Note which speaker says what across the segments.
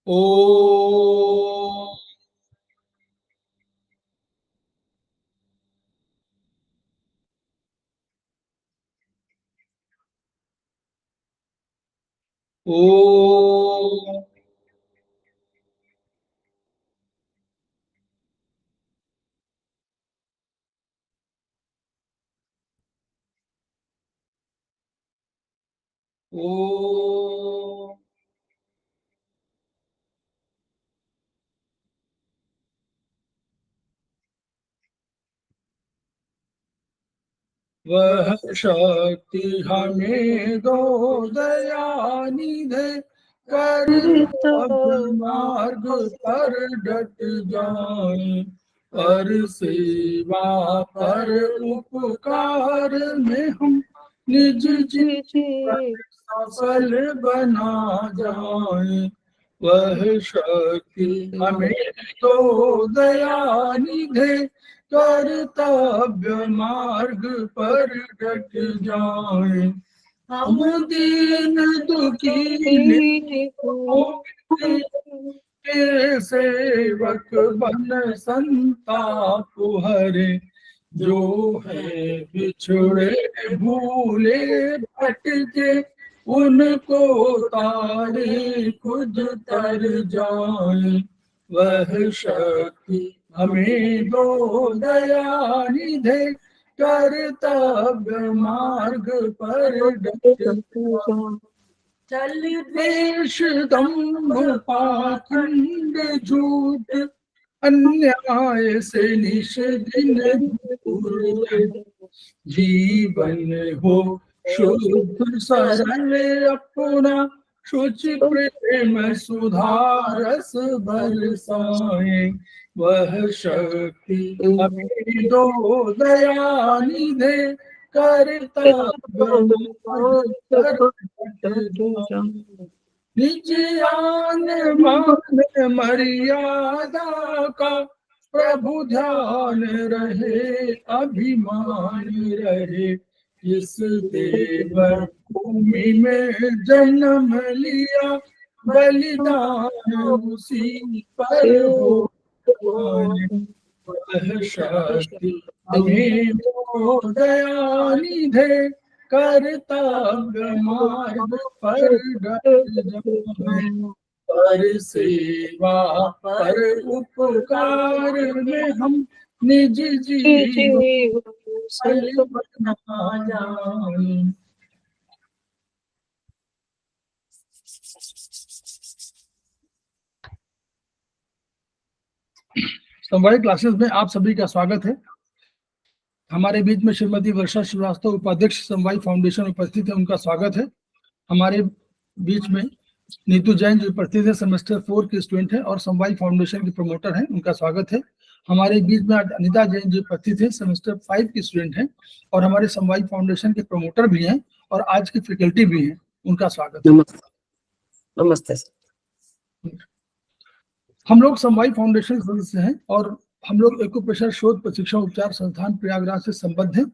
Speaker 1: ओम ओम ओम वह शक्ति हमें दो दयानिधे कर अब मार्ग पर डट जाए। पर सेवा पर उपकार में हम निज जीवन सफल बना जाए। वह शक्ति हमें तो दयानिधे कर्तव्य मार्ग पर डट जाए। हम दीन दुखी के सेवक बन संताप हरे। जो है बिछड़े भूले भटके उनको तारे खुद तर जाए। वह शक्ति हमें दो दयानिधे कर्तव्य मार्ग पर डट चल द्वेष दंभ पाखंड झूठ अन्याय से निषदिन दूर। जीवन हो शुद्ध सरल अपना शुचि प्रेम सुधारस बरसाए। वह शक्ति हमें दो दयानिधे कर्तव्य निज आन मान मर्यादा का प्रभु ध्यान रहे अभिमान रहे। इस देव भूमि में जन्म लिया बलिदान उसी पर हो। वह शक्ति हमें दो दयानिधे कर्तव्य मार्ग पर डट जाए। पर सेवा पर उपकार में हम निज जीवन बना जाए। समवाय क्लासेस में आप सभी का स्वागत है। हमारे बीच में श्रीमती वर्षा श्रीवास्तव उपाध्यक्ष समवाय फाउंडेशन उपस्थित है, उनका स्वागत है। हमारे बीच में नीतू जैन जो उपस्थित है, सेमेस्टर 4 की स्टूडेंट है और समवाय फाउंडेशन की प्रमोटर है, उनका स्वागत है। हमारे बीच में अनिता जैन जो उपस्थित है, सेमेस्टर 5 की स्टूडेंट है और हमारे समवाय फाउंडेशन के प्रमोटर भी हैं और आज की फैकल्टी भी हैं, उनका स्वागत है।
Speaker 2: नमस्ते।
Speaker 1: हम लोग समवाय फाउंडेशन सदस्य हैं और हम लोग एक्यूप्रेशर शोध प्रशिक्षण उपचार संस्थान प्रयागराज से संबद्ध हैं।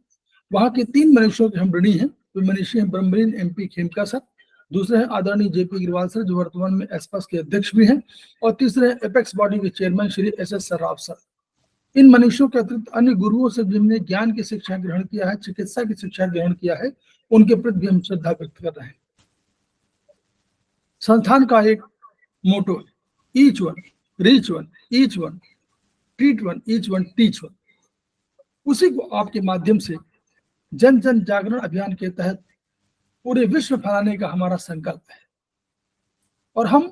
Speaker 1: वहाँ के 3 मनीषियों के हम ऋणी हैं। वे मनीषी हैं ब्रह्मलीन MP खेमका सर, दूसरे हैं आदरणीय JP अग्रवाल सर जो वर्तमान में एस्पास के अध्यक्ष भी हैं, और तीसरे हैं एपेक्स बॉडी के chairman Shri SS Sarraf sir. इन मनीषियों के अतिरिक्त अन्य गुरुओं से जिन्होंने ज्ञान की शिक्षा ग्रहण किया है, चिकित्सा की शिक्षा ग्रहण किया है, उनके प्रति भी हम श्रद्धा व्यक्त कर रहे हैं। संस्थान का एक मोटो है, each one reach one, each one treat one, each one teach one. उसी को आपके माध्यम से जन जन जागरण अभियान के तहत पूरे विश्व फैलाने का हमारा संकल्प है और हम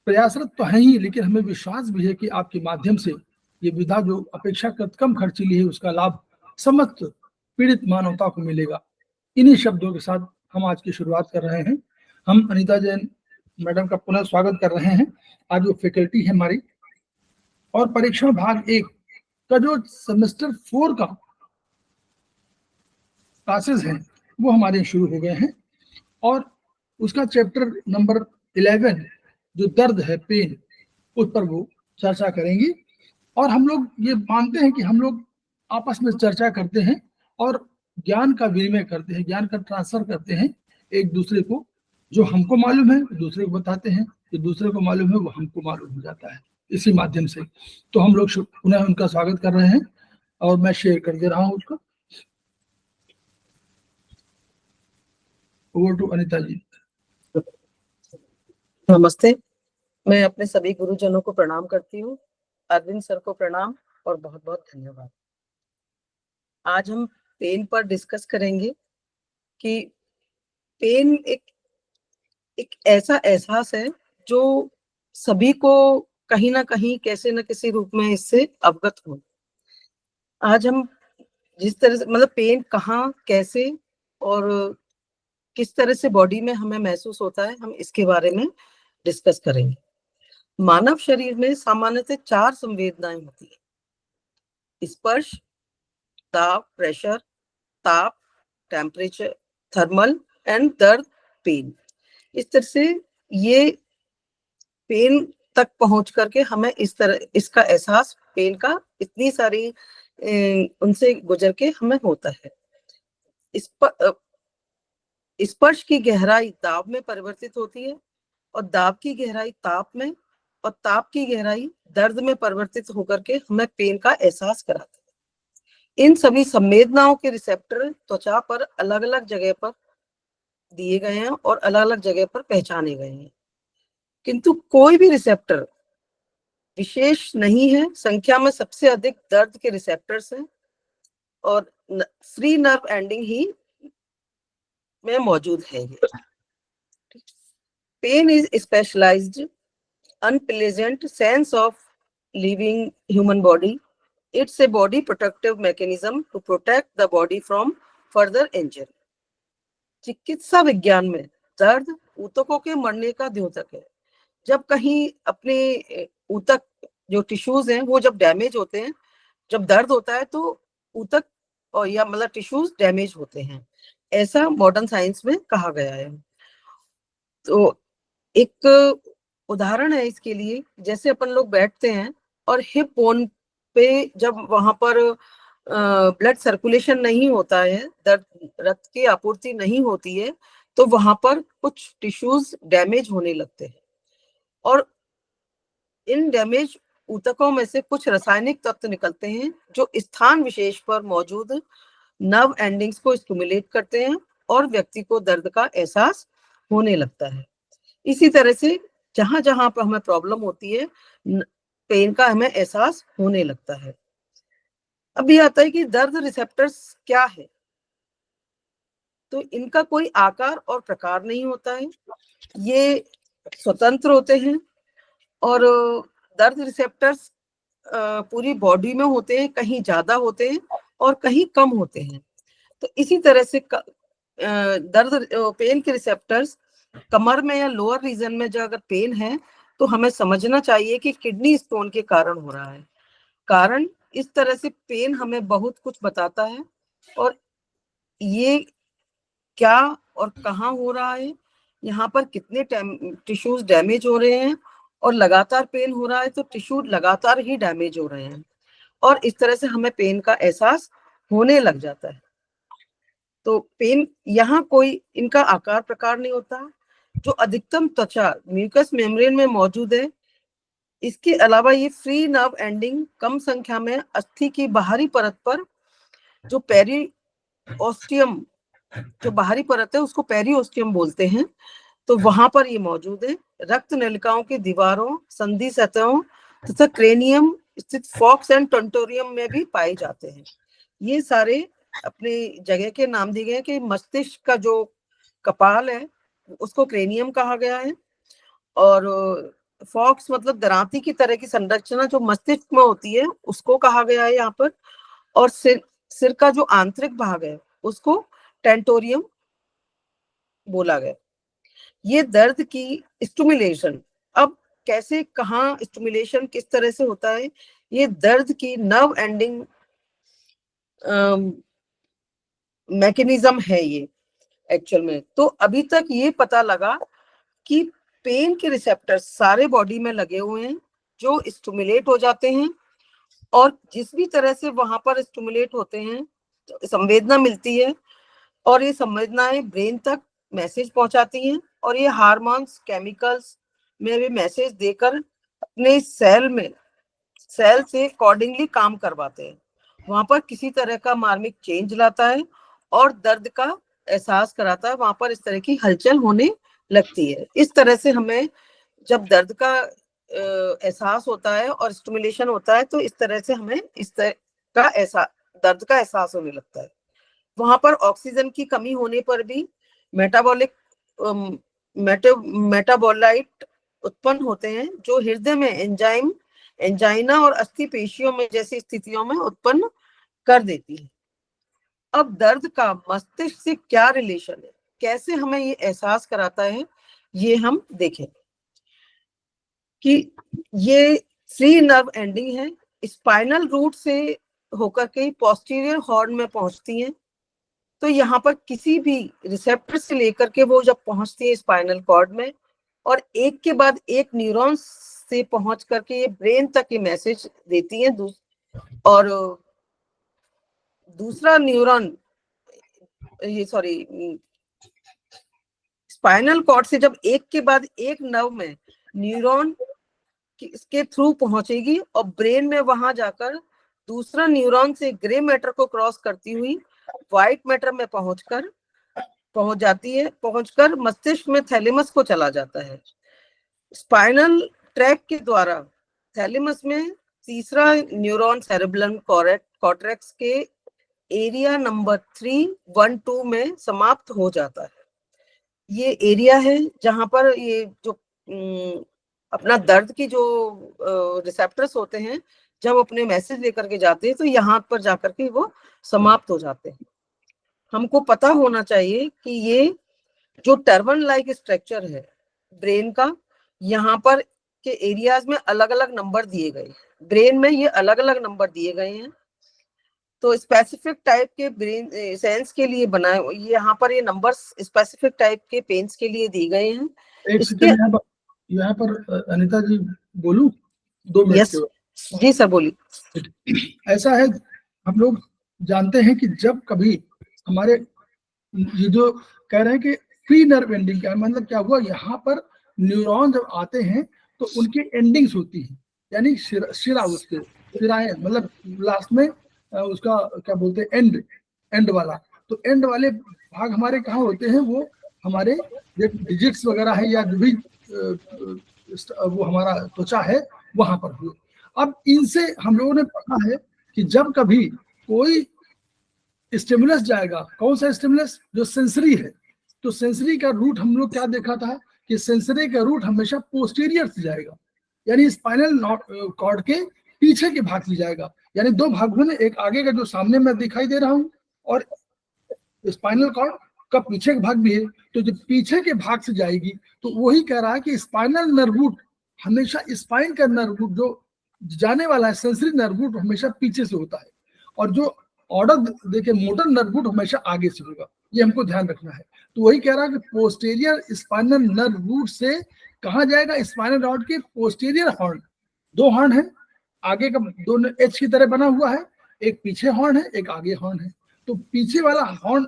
Speaker 1: प्रयासरत तो हैं ही, लेकिन हमें विश्वास भी है कि आपके माध्यम से ये विधा जो अपेक्षाकृत कम खर्चीली है उसका लाभ समस्त पीड़ित मानवता को मिलेगा। इन्हीं शब्दों के साथ हम आज की शुरुआत कर रहे हैं। हम अनिता जैन मैडम का पुनः स्वागत कर रहे हैं। आज वो फैकल्टी है हमारी और परीक्षण भाग 1 का जो सेमेस्टर 4 का क्लासेस हैं वो हमारे शुरू हो गए हैं और उसका चैप्टर नंबर 11 जो दर्द है, पेन, उस पर वो चर्चा करेंगी। और हम लोग ये मानते हैं कि हम लोग आपस में चर्चा करते हैं और ज्ञान का विनिमय करते हैं, ज्ञान का ट्रांसफर करते हैं एक दूसरे को जो हमको मालूम है दूसरे को बताते हैं, जो दूसरे को मालूम है वो हमको मालूम हो जाता है इसी माध्यम से। तो हम लोग पुनः उनका स्वागत कर रहे हैं और मैं शेयर कर दे रहा हूँ उसका। ओवर टू अनिता जी।
Speaker 2: नमस्ते। मैं अपने सभी गुरुजनों को प्रणाम करती हूँ। अरविंद सर को प्रणाम और बहुत बहुत धन्यवाद। आज हम पेन पर डिस्कस करेंगे कि पेन एक ऐसा एहसास है जो सभी को कहीं ना कहीं कैसे न किसी रूप में इससे अवगत हो। आज हम जिस तरह से मतलब पेन कहाँ, कैसे और किस तरह से बॉडी में हमें महसूस होता है, हम इसके बारे में डिस्कस करेंगे। मानव शरीर में सामान्यतः 4 संवेदनाएं होती है: स्पर्श, दाब, प्रेशर, ताप, टेम्परेचर, थर्मल एंड दर्द, पेन। इस तरह से ये पेन तक पहुंच करके हमें इस तरह इसका एहसास पेन का इतनी सारी उनसे गुजर के हमें होता है। स्पर्श की गहराई दाब में परिवर्तित होती है और दाब की गहराई ताप में और ताप की गहराई दर्द में परिवर्तित होकर के हमें पेन का एहसास कराते हैं। इन सभी संवेदनाओं के रिसेप्टर त्वचा पर अलग अलग जगह पर दिए गए हैं और अलग अलग जगह पर पहचाने गए हैं, किंतु कोई भी रिसेप्टर विशेष नहीं है। संख्या में सबसे अधिक दर्द के रिसेप्टर्स हैं और फ्री नर्व एंडिंग ही में मौजूद है। Pain is specialised unpleasant sense of leaving human body. It's a body protective mechanism to protect the body from further injury. चिकित्सा विज्ञान में दर्द ऊतकों के मरने का द्योतक है। जब कहीं अपने ऊतक जो टिश्यूज हैं वो जब डैमेज होते हैं, जब दर्द होता है तो ऊतक और या मतलब टिश्यूज डैमेज होते हैं, ऐसा मॉडर्न साइंस में कहा गया है। तो एक उदाहरण है इसके लिए, जैसे अपन लोग बैठते हैं और हिप बोन पे जब वहां पर ब्लड सर्कुलेशन नहीं होता है, रक्त की आपूर्ति नहीं होती है, तो वहां पर कुछ टिश्यूज डैमेज होने लगते हैं और इन डैमेज ऊतकों में से कुछ रासायनिक तत्व निकलते हैं जो स्थान विशेष पर मौजूद नर्व एंडिंग्स को स्टिमुलेट करते हैं और व्यक्ति को दर्द का एहसास होने लगता है। इसी तरह से जहां जहां पर हमें प्रॉब्लम होती है, पेन का हमें एहसास होने लगता है। अब ये आता है कि दर्द रिसेप्टर्स क्या है। तो इनका कोई आकार और प्रकार नहीं होता है, ये स्वतंत्र होते हैं और दर्द रिसेप्टर्स पूरी बॉडी में होते हैं, कहीं ज्यादा होते हैं और कहीं कम होते हैं। तो इसी तरह से दर्द पेन के रिसेप्टर्स कमर में या लोअर रीजन में जो अगर पेन है तो हमें समझना चाहिए कि किडनी स्टोन के कारण हो रहा है। कारण इस तरह से पेन हमें बहुत कुछ बताता है और ये क्या और कहाँ हो रहा है, यहाँ पर कितने टिश्यूज डैमेज हो रहे हैं और लगातार पेन हो रहा है तो टिश्यू लगातार ही डैमेज हो रहे हैं और इस तरह से हमें पेन का एहसास होने लग जाता है। तो पेन यहाँ कोई इनका आकार प्रकार नहीं होता, जो अधिकतम त्वचा म्यूकस मेम्ब्रेन में मौजूद है। इसके अलावा ये फ्री नर्व एंडिंग कम संख्या में अस्थि की बाहरी परत पर जो पेरिओस्टियम जो बाहरी परत है उसको पेरिओस्टियम बोलते हैं, तो वहां पर ये मौजूद है। रक्त नलिकाओं की दीवारों, संधि सतहों तथा क्रेनियम स्थित फॉक्स एंड टेंटोरियम में भी पाए जाते हैं। ये सारे अपने जगह के नाम दिए गए कि मस्तिष्क का जो कपाल है उसको क्रेनियम कहा गया है और फॉक्स मतलब दरांती की तरह की संरचना जो मस्तिष्क में होती है उसको कहा गया है यहाँ पर, और सिर का जो आंतरिक भाग है उसको टेंटोरियम बोला गया। ये दर्द की स्टिमुलेशन, अब कैसे कहाँ स्टिमुलेशन किस तरह से होता है, ये दर्द की नर्व एंडिंग मैकेनिज्म है ये एक्चुअल में। तो अभी तक ये पता लगा कि पेन के रिसेप्टर्स सारे बॉडी में लगे हुए हैं जो स्टिमुलेट हो जाते हैं और जिस भी तरह से वहां पर स्टिमुलेट होते हैं तो संवेदना मिलती है और ये संवेदनाएं ब्रेन तक मैसेज पहुंचाती हैं और ये हार्मोन्स, केमिकल्स में भी मैसेज देकर अपने सेल से अकॉर्डिंगली काम करवाते हैं। वहां पर किसी तरह का मार्मिक चेंज लाता है और दर्द का एहसास कराता है, वहां पर इस तरह की हलचल होने लगती है। इस तरह से हमें जब दर्द का एहसास होता है और स्टिमुलेशन होता है, तो इस तरह से हमें इस तरह का दर्द का एहसास होने लगता है। वहां पर ऑक्सीजन की कमी होने पर भी मेटाबोलाइट उत्पन्न होते हैं, जो हृदय में एंजाइना और अस्थि पेशियों में जैसी स्थितियों में उत्पन्न कर देती है। अब दर्द का मस्तिष्क से क्या रिलेशन है, कैसे हमें ये एहसास कराता है, ये हम देखें कि ये 3 नर्व एंडिंग है, स्पाइनल रूट से होकर के पोस्टीरियर हॉर्न में पहुंचती हैं। तो यहाँ पर किसी भी रिसेप्टर से लेकर के वो जब पहुंचती है स्पाइनल कॉर्ड में, और एक के बाद एक न्यूरॉन से पहुंच करके ये ब्रेन तक ये मैसेज देती है। और दूसरा न्यूरॉन, ये सॉरी, स्पाइनल कॉर्ड से जब एक के बाद एक नर्व में न्यूरॉन के थ्रू पहुंचेगी और ब्रेन में वहां जाकर दूसरा न्यूरॉन से ग्रे मैटर को क्रॉस करती हुई व्हाइट मैटर में पहुंच जाती है, पहुंचकर मस्तिष्क में थैलेमस को चला जाता है। स्पाइनल ट्रैक के द्वारा थैलेमस में तीसरा न्यूरॉन सेरेब्रम कॉर्टेक्स के एरिया नंबर 312 में समाप्त हो जाता है। ये एरिया है जहां पर ये जो अपना दर्द की जो रिसेप्टर्स होते हैं, जब अपने मैसेज लेकर के जाते हैं तो यहाँ पर जाकर के वो समाप्त हो जाते हैं। हमको पता होना चाहिए कि ये जो टर्बन लाइक स्ट्रक्चर है ब्रेन का, यहाँ पर के एरियाज में अलग अलग नंबर दिए गए हैं। ब्रेन में ये अलग अलग नंबर दिए गए हैं, तो स्पेसिफिक टाइप के ब्रेन सेंस के लिए बनाए, यहाँ पर ये नंबर्स स्पेसिफिक टाइप के पेन्स के लिए दिए गए हैं।
Speaker 1: एक सेकंड यहाँ पर अनिता जी बोलूं, 2 मिनट
Speaker 2: यस जी सर, बोलिए।
Speaker 1: ऐसा है, हम लोग जानते हैं कि जब कभी हमारे ये जो कह रहे हैं कि फ्री नर्व एंडिंग, का मतलब क्या हुआ, यहाँ पर न्यूरॉन जब आते हैं तो उनकी एंडिंग्स होती हैं, यानी शिरा उसके शिराएं, मतलब लास्ट में उसका क्या बोलते हैं, एंड वाला। तो एंड वाले भाग हमारे कहाँ होते हैं, वो हमारे डिजिट्स वगैरह है या जो भी वो हमारा त्वचा है वहां पर हुए। अब इनसे हम लोगों ने पढ़ा है कि जब कभी कोई स्टिमुलस जाएगा, कौन सा स्टिमुलस, जो सेंसरी है, तो सेंसरी का रूट हम लोग क्या देखा था कि सेंसरी का रूट हमेशा पोस्टीरियर से जाएगा, यानी स्पाइनल कॉर्ड के पीछे के भाग से जाएगा। यानी 2 भाग में, एक आगे का जो सामने में दिखाई दे रहा हूं और स्पाइनल कॉर्ड का पीछे का भाग भी है। तो जब पीछे के भाग से जाएगी तो वही कह रहा है कि स्पाइनल नर्व रूट हमेशा, स्पाइन का नर्व रूट जो जाने वाला है, सेंसरी नर्व रूट हमेशा पीछे से होता है, और जो ऑर्डर देखे मोटर नर्व रूट हमेशा आगे से होगा। ये हमको ध्यान रखना है। तो वही कह रहा है कि पोस्टीरियर स्पाइनल नर्व रूट से कहाँ जाएगा, स्पाइनल कॉर्ड के पोस्टीरियर हॉर्न, 2 हॉर्न है, आगे का दोनों एच की तरह बना हुआ है, एक पीछे हॉर्न है, एक आगे हॉर्न है। तो पीछे वाला हॉर्न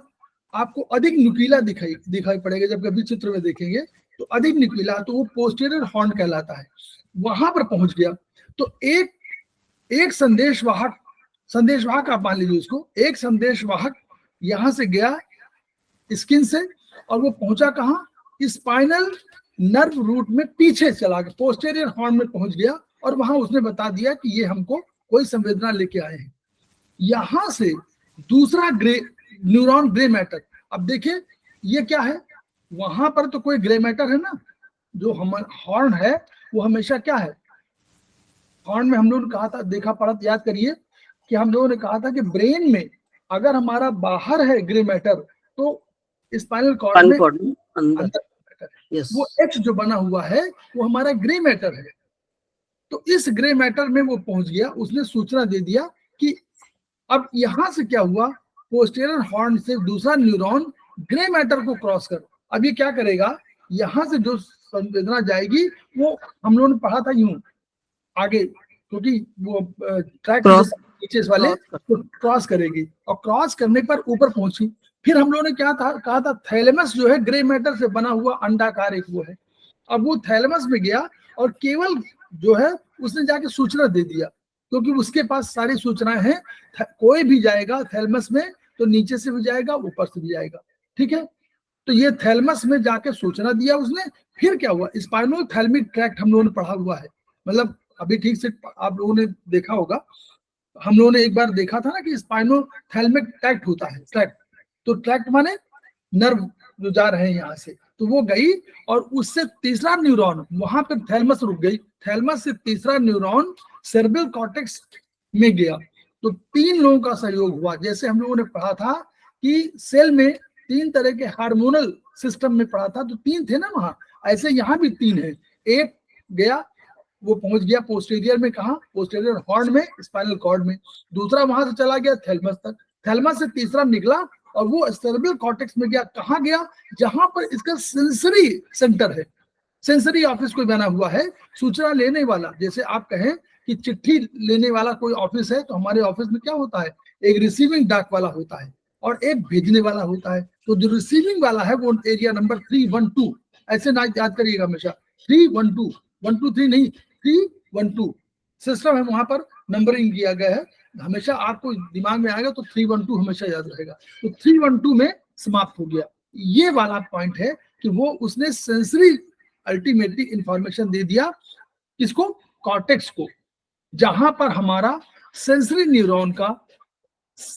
Speaker 1: आपको अधिक नुकीला दिखाई पड़ेगा, जब कभी चित्र में देखेंगे तो अधिक नुकीला, तो वो पोस्टीरियर हॉर्न कहलाता है। वहां पर पहुंच गया तो एक संदेशवाहक आप मान लीजिए उसको, एक संदेशवाहक यहां से गया स्किन से, और वो पहुंचा कहाँ, स्पाइनल नर्व रूट में पीछे चला गया, पोस्टीरियर हॉर्न में पहुंच गया, और वहां उसने बता दिया कि ये हमको कोई संवेदना लेके आए हैं। यहां से दूसरा न्यूरॉन ग्रे मैटर, अब देखिए ये क्या है, वहां पर तो कोई ग्रे मैटर है ना, जो हमारा हॉर्न है वो हमेशा क्या है, हॉर्न में हम लोगों ने कहा था, देखा पढ़ा, याद करिए कि हम लोगों ने कहा था कि ब्रेन में अगर हमारा बाहर है ग्रे मैटर तो स्पाइनल कॉर्ड में अंदर मैटर है। वो एक्स जो बना हुआ है वो हमारा ग्रे मैटर है। तो इस ग्रे मैटर में वो पहुंच गया, उसने सूचना दे दिया कि अब यहां से क्या हुआ, पोस्टीरियर हॉर्न से दूसरा न्यूरॉन ग्रे मैटर को क्रॉस कर, अब ये क्या करेगा, यहां से जो संवेदना जाएगी वो हम लोगों ने पढ़ा था यूं आगे, क्योंकि वो ट्रैक नीचे वाले तो क्रॉस करेगी, और क्रॉस करने पर ऊपर पहुंची, फिर हम लोगों ने क्या कहा था, थैलेमस जो है ग्रे मैटर से बना हुआ अंडाकार एक वो है। अब वो थैलेमस में गया और केवल जो है उसने जाके सूचना दे दिया, क्योंकि उसके पास सारी सूचनाएं हैं। कोई भी जाएगा थैलेमस में तो नीचे से भी जाएगा, ऊपर से भी जाएगा, ठीक है। तो ये थैलेमस में जाके सूचना दिया उसने। फिर क्या हुआ, स्पाइनो थैलेमिक ट्रैक्ट हम लोगों ने पढ़ा हुआ है, मतलब अभी ठीक से आप लोगों ने देखा होगा। हम लोगों ने एक बार देखा था ना कि स्पाइनो थैलेमिक ट्रैक्ट होता है, ट्रैक्ट, तो ट्रैक्ट माने नर्व जो जा रहे हैं यहाँ से, तो वो गई और उससे तीसरा न्यूरॉन वहां पर थैलेमस रुक गई, थैलेमस से तीसरा न्यूरॉन सेरेब्रल कॉर्टेक्स में गया। तो 3 लोगों का सहयोग हुआ। जैसे हम लोगों ने पढ़ा था कि सेल में 3 तरह के हार्मोनल सिस्टम में पढ़ा था, तो 3 थे ना वहां, ऐसे यहाँ भी 3 है। एक गया, वो पहुंच गया पोस्टीरियर में, कहा, पोस्टीरियर हॉर्न में, स्पाइनल कॉर्ड में। दूसरा वहां से चला गया थैलेमस तक, थैलेमस से तीसरा निकला और वो सेरेब्रल कॉर्टेक्स में गया। कहाँ गया, जहां पर इसका सेंसरी सेंटर है, सेंसरी ऑफिस कोई बना हुआ है, सूचना लेने वाला। जैसे आप कहें कि चिट्ठी लेने वाला कोई ऑफिस है, तो हमारे ऑफिस में क्या होता है, एक रिसीविंग डाक वाला होता है और एक भेजने वाला होता है। तो जो रिसीविंग वाला है वो एरिया नंबर 312, ऐसे ना याद करिएगा हमेशा, 312, 123 नहीं, 312 सिस्टम है, वहां पर नंबरिंग किया गया है। हमेशा आपको दिमाग में आएगा तो 312 हमेशा याद रहेगा। तो 312 में समाप्त हो गया। ये वाला पॉइंट है कि वो उसने सेंसरी अल्टीमेटली इंफॉर्मेशन दे दिया, किसको, कॉर्टेक्स को, जहां पर हमारा सेंसरी न्यूरॉन का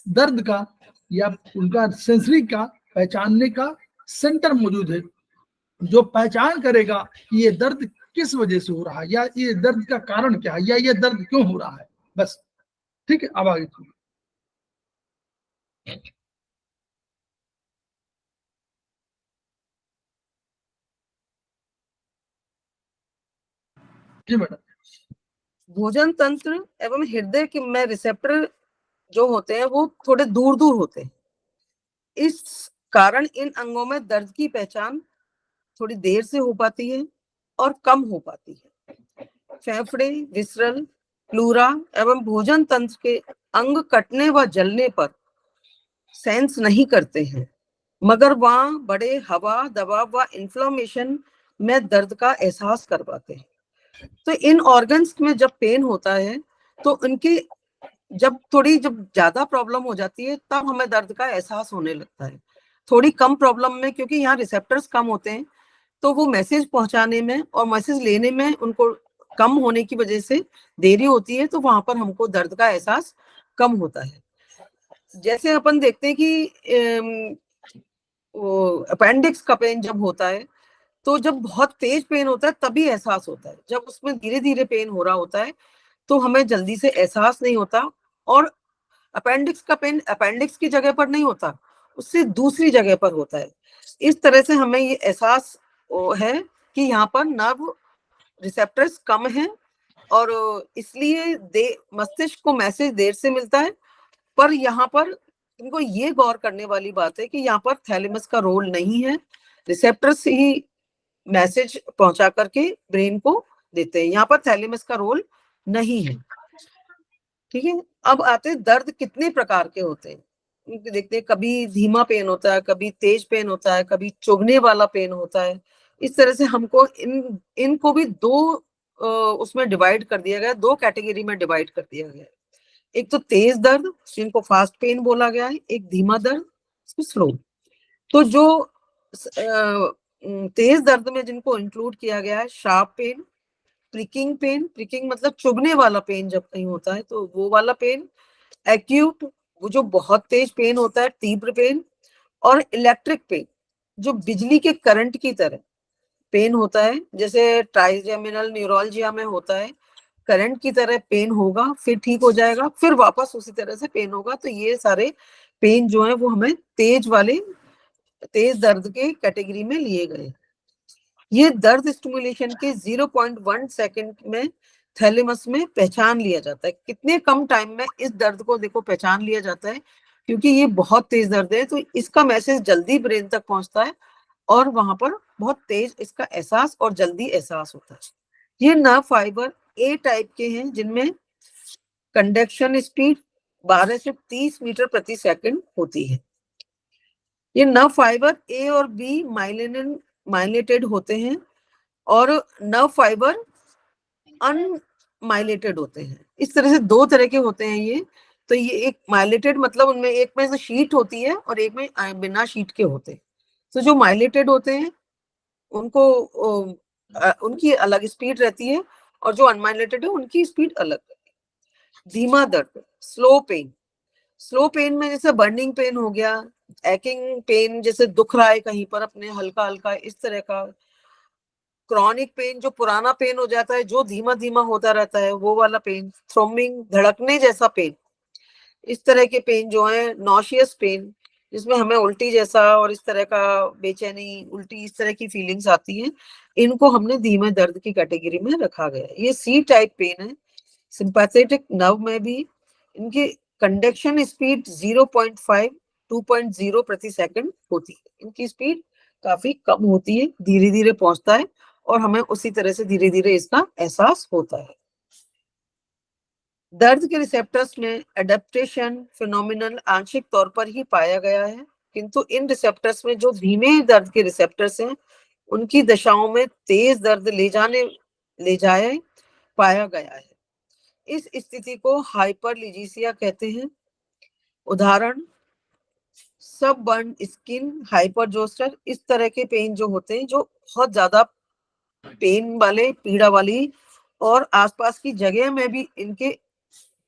Speaker 1: दर्द का या उनका सेंसरी का पहचानने का सेंटर मौजूद है, जो पहचान करेगा कि ये दर्द किस वजह से हो रहा है, या ये दर्द का कारण क्या है, या ये दर्द क्यों हो रहा है। बस, ठीक है, अब आगे जी मैडम।
Speaker 2: भोजन तंत्र एवं हृदय के में रिसेप्टर जो होते हैं वो थोड़े दूर दूर होते हैं। इस कारण इन अंगों में दर्द की पहचान थोड़ी देर से हो पाती है और कम हो पाती है। फेफड़े, विसरल, प्लूरा एवं भोजन तंत्र के अंग कटने व जलने पर सेंस नहीं करते हैं, मगर वहां बड़े हवा दबाव व इन्फ्लेमेशन में दर्द का एहसास कर पाते हैं। तो इन ऑर्गन्स में जब पेन होता है तो उनकी जब ज्यादा प्रॉब्लम हो जाती है तब हमें दर्द का एहसास होने लगता है। थोड़ी कम प्रॉब्लम में, क्योंकि यहाँ रिसेप्टर्स कम होते हैं, तो वो मैसेज पहुंचाने में और मैसेज लेने में उनको कम होने की वजह से देरी होती है, तो वहां पर हमको दर्द का एहसास कम होता है। जैसे अपन देखते हैं कि वो अपेंडिक्स का पेन जब होता है तो जब बहुत तेज पेन होता है तभी एहसास होता है। जब उसमें धीरे धीरे पेन हो रहा होता है तो हमें जल्दी से एहसास नहीं होता, और अपेंडिक्स का पेन अपेंडिक्स की जगह पर नहीं होता, उससे दूसरी जगह पर होता है। इस तरह से हमें ये एहसास है कि यहाँ पर नर्व रिसेप्टर्स कम हैं और इसलिए मस्तिष्क को मैसेज देर से मिलता है। पर यहाँ पर इनको ये गौर करने वाली बात है कि यहाँ पर थैलेमस का रोल नहीं है, रिसेप्टर्स ही मैसेज पहुंचा करके ब्रेन को देते हैं, यहाँ पर थैलेमस का रोल नहीं है। ठीक है, अब आते हैं दर्द कितने प्रकार के होते हैं। देखते हैं, कभी धीमा पेन होता है, कभी तेज पेन होता है, कभी चुभने वाला पेन होता है। इस तरह से हमको इनको भी दो उसमें डिवाइड कर दिया गया, 2 कैटेगरी में डिवाइड कर दिया गया है। एक तो तेज दर्द जिनको फास्ट पेन बोला गया है, एक धीमा दर्द स्लो। तो जो तेज दर्द में जिनको इंक्लूड किया गया है, sharp pain, pricking pain, pricking मतलब चुभने वाला पेन जब कहीं होता है तो वो वाला पेन, एक्यूट वो जो बहुत तेज पेन होता है, तीव्र पेन, और इलेक्ट्रिक पेन जो बिजली के करंट की तरह पेन होता है, जैसे ट्राइजेमिनल न्यूरोलजिया में होता है, करंट की तरह पेन होगा, फिर ठीक हो जाएगा, फिर वापस उसी तरह से पेन होगा। तो ये सारे पेन जो है वो हमें तेज दर्द के कैटेगरी में लिए गए। ये दर्द स्टिमुलेशन के 0.1 सेकंड में थैलेमस में पहचान लिया जाता है। कितने कम टाइम में इस दर्द को देखो पहचान लिया जाता है, क्योंकि ये बहुत तेज दर्द है तो इसका मैसेज जल्दी ब्रेन तक पहुंचता है और वहां पर बहुत तेज इसका एहसास और जल्दी एहसास होता है। ये नर्व फाइबर ए टाइप के हैं जिनमें कंडक्शन स्पीड 12 से 30 मीटर प्रति सेकंड होती है। ये नर्व फाइबर ए और बी माइलेटेड होते हैं और नर्व फाइबर अनमाइलेटेड होते हैं। इस तरह से दो तरह के होते हैं ये। तो ये एक माइलेटेड मतलब उनमें एक में से शीट होती है और एक में बिना शीट के होते हैं। तो जो माइलेटेड होते हैं उनको उनकी अलग स्पीड रहती है और जो अनमाइलेटेड है उनकी स्पीड अलग रहती है। धीमा दर्द, स्लो पेन। स्लो पेन में जैसे बर्निंग पेन हो गया, एक्टिंग पेन जैसे दुख रहा है कहीं पर अपने हल्का हल्का, इस तरह का। क्रॉनिक पेन जो पुराना पेन हो जाता है, जो धीमा धीमा होता रहता है, वो वाला पेन। थ्रोमिंग, धड़कने जैसा पेन, इस तरह के पेन जो है। नॉशियस पेन जिसमें हमें उल्टी जैसा और इस तरह का बेचैनी, उल्टी, इस तरह की फीलिंग्स आती हैं, इनको हमने धीमे दर्द की कैटेगरी में रखा गया है। ये सी टाइप पेन है। सिंपैथेटिक नर्व में भी इनकी कंडक्शन स्पीड 0.5 2.0 प्रति सेकंड होती है। इनकी स्पीड काफी कम होती है, धीरे धीरे पहुंचता है और हमें उसी तरह से धीरे धीरे इसका एहसास होता है। दर्द के रिसेप्टर्स में एडेप्टेशन फिनोमिनल आंशिक तौर पर ही पाया गया है, किंतु इन रिसेप्टर्स में जो धीमे दर्द के रिसेप्टर्स हैं उनकी दशाओं में तेज दर्द ले जाए पाया गया है। इस स्थिति को हाइपरलिजीसिया कहते हैं। उदाहरण, सब बर्न स्किन, हाइपरजोस्टर, इस तरह के पेन जो होते हैं, जो बहुत ज्यादा पेन वाले, पीड़ा वाली, और आसपास की जगह में भी इनके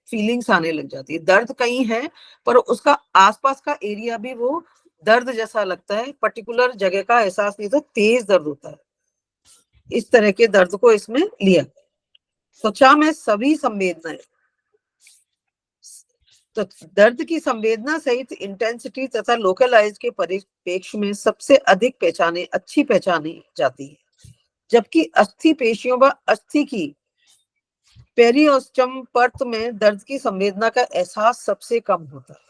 Speaker 2: फीलिंग्स आने लग जाती है। दर्द कहीं है पर उसका आसपास का एरिया भी वो दर्द जैसा लगता है, पर्टिकुलर जगह का एहसास नहीं होता, तेज दर्द होता है। इस तरह के दर्द को इसमें लिया। त्वचा में सभी संवेदनाएं, तो दर्द की संवेदना सहित इंटेंसिटी तथा लोकलाइज के परिप्रेक्ष्य में सबसे अधिक अच्छी पहचानी जाती है, जबकि अस्थि पेशियों व अस्थि की पेरिओस्टम परत में दर्द की संवेदना का एहसास सबसे कम होता है।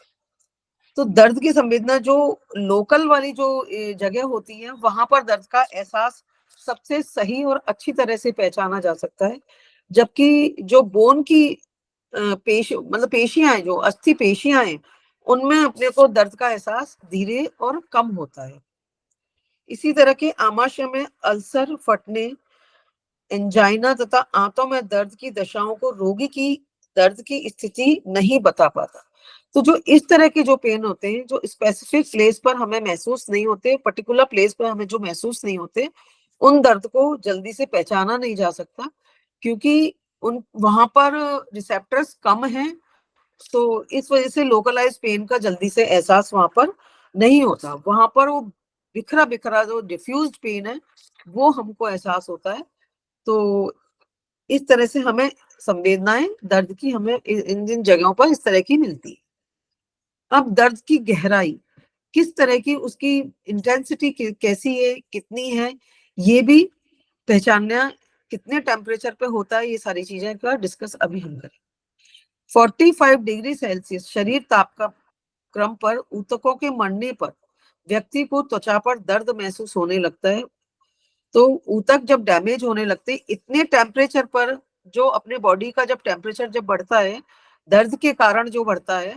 Speaker 2: तो दर्द की संवेदना जो लोकल वाली जो जगह होती है, वहां पर दर्द का एहसास सबसे सही और अच्छी तरह से पहचाना जा सकता है, जबकि जो बोन की मतलब पेशियां हैं, जो अस्थि पेशियां हैं, उनमें अपने को दर्द का एहसास धीरे और कम होता है। इसी तरह के आमाशय में अल्सर, फटने, एंजाइना तथा आंतों में दर्द की दशाओं को रोगी की दर्द की स्थिति नहीं बता पाता। तो जो इस तरह के जो पेन होते हैं, जो स्पेसिफिक प्लेस पर हमें महसूस नहीं होते, पर्टिकुलर प्लेस पर हमें जो महसूस नहीं होते, उन दर्द को जल्दी से पहचाना नहीं जा सकता, क्योंकि उन वहां पर रिसेप्टर्स कम हैं। तो इस वजह से लोकलाइज पेन का जल्दी से एहसास वहां पर नहीं होता। वहां पर वो बिखरा बिखरा जो डिफ्यूज्ड पेन है, वो हमको एहसास होता है। तो इस तरह से हमें संवेदनाएं दर्द की हमें इन जिन जगहों पर इस तरह की मिलती है। अब दर्द की गहराई किस तरह की, उसकी इंटेंसिटी कैसी है, कितनी है, ये भी पहचानना, कितने टेम्परेचर पे होता है, ये सारी चीजें का डिस्कस अभी हम करें। 45 डिग्री सेल्सियस शरीर ताप का क्रम पर ऊतकों के मरने पर व्यक्ति को त्वचा पर दर्द महसूस होने लगता है। तो ऊतक जब डैमेज होने लगते हैं, इतने टेम्परेचर पर, जो अपने बॉडी का जब टेम्परेचर जब बढ़ता है, दर्द के कारण जो बढ़ता है,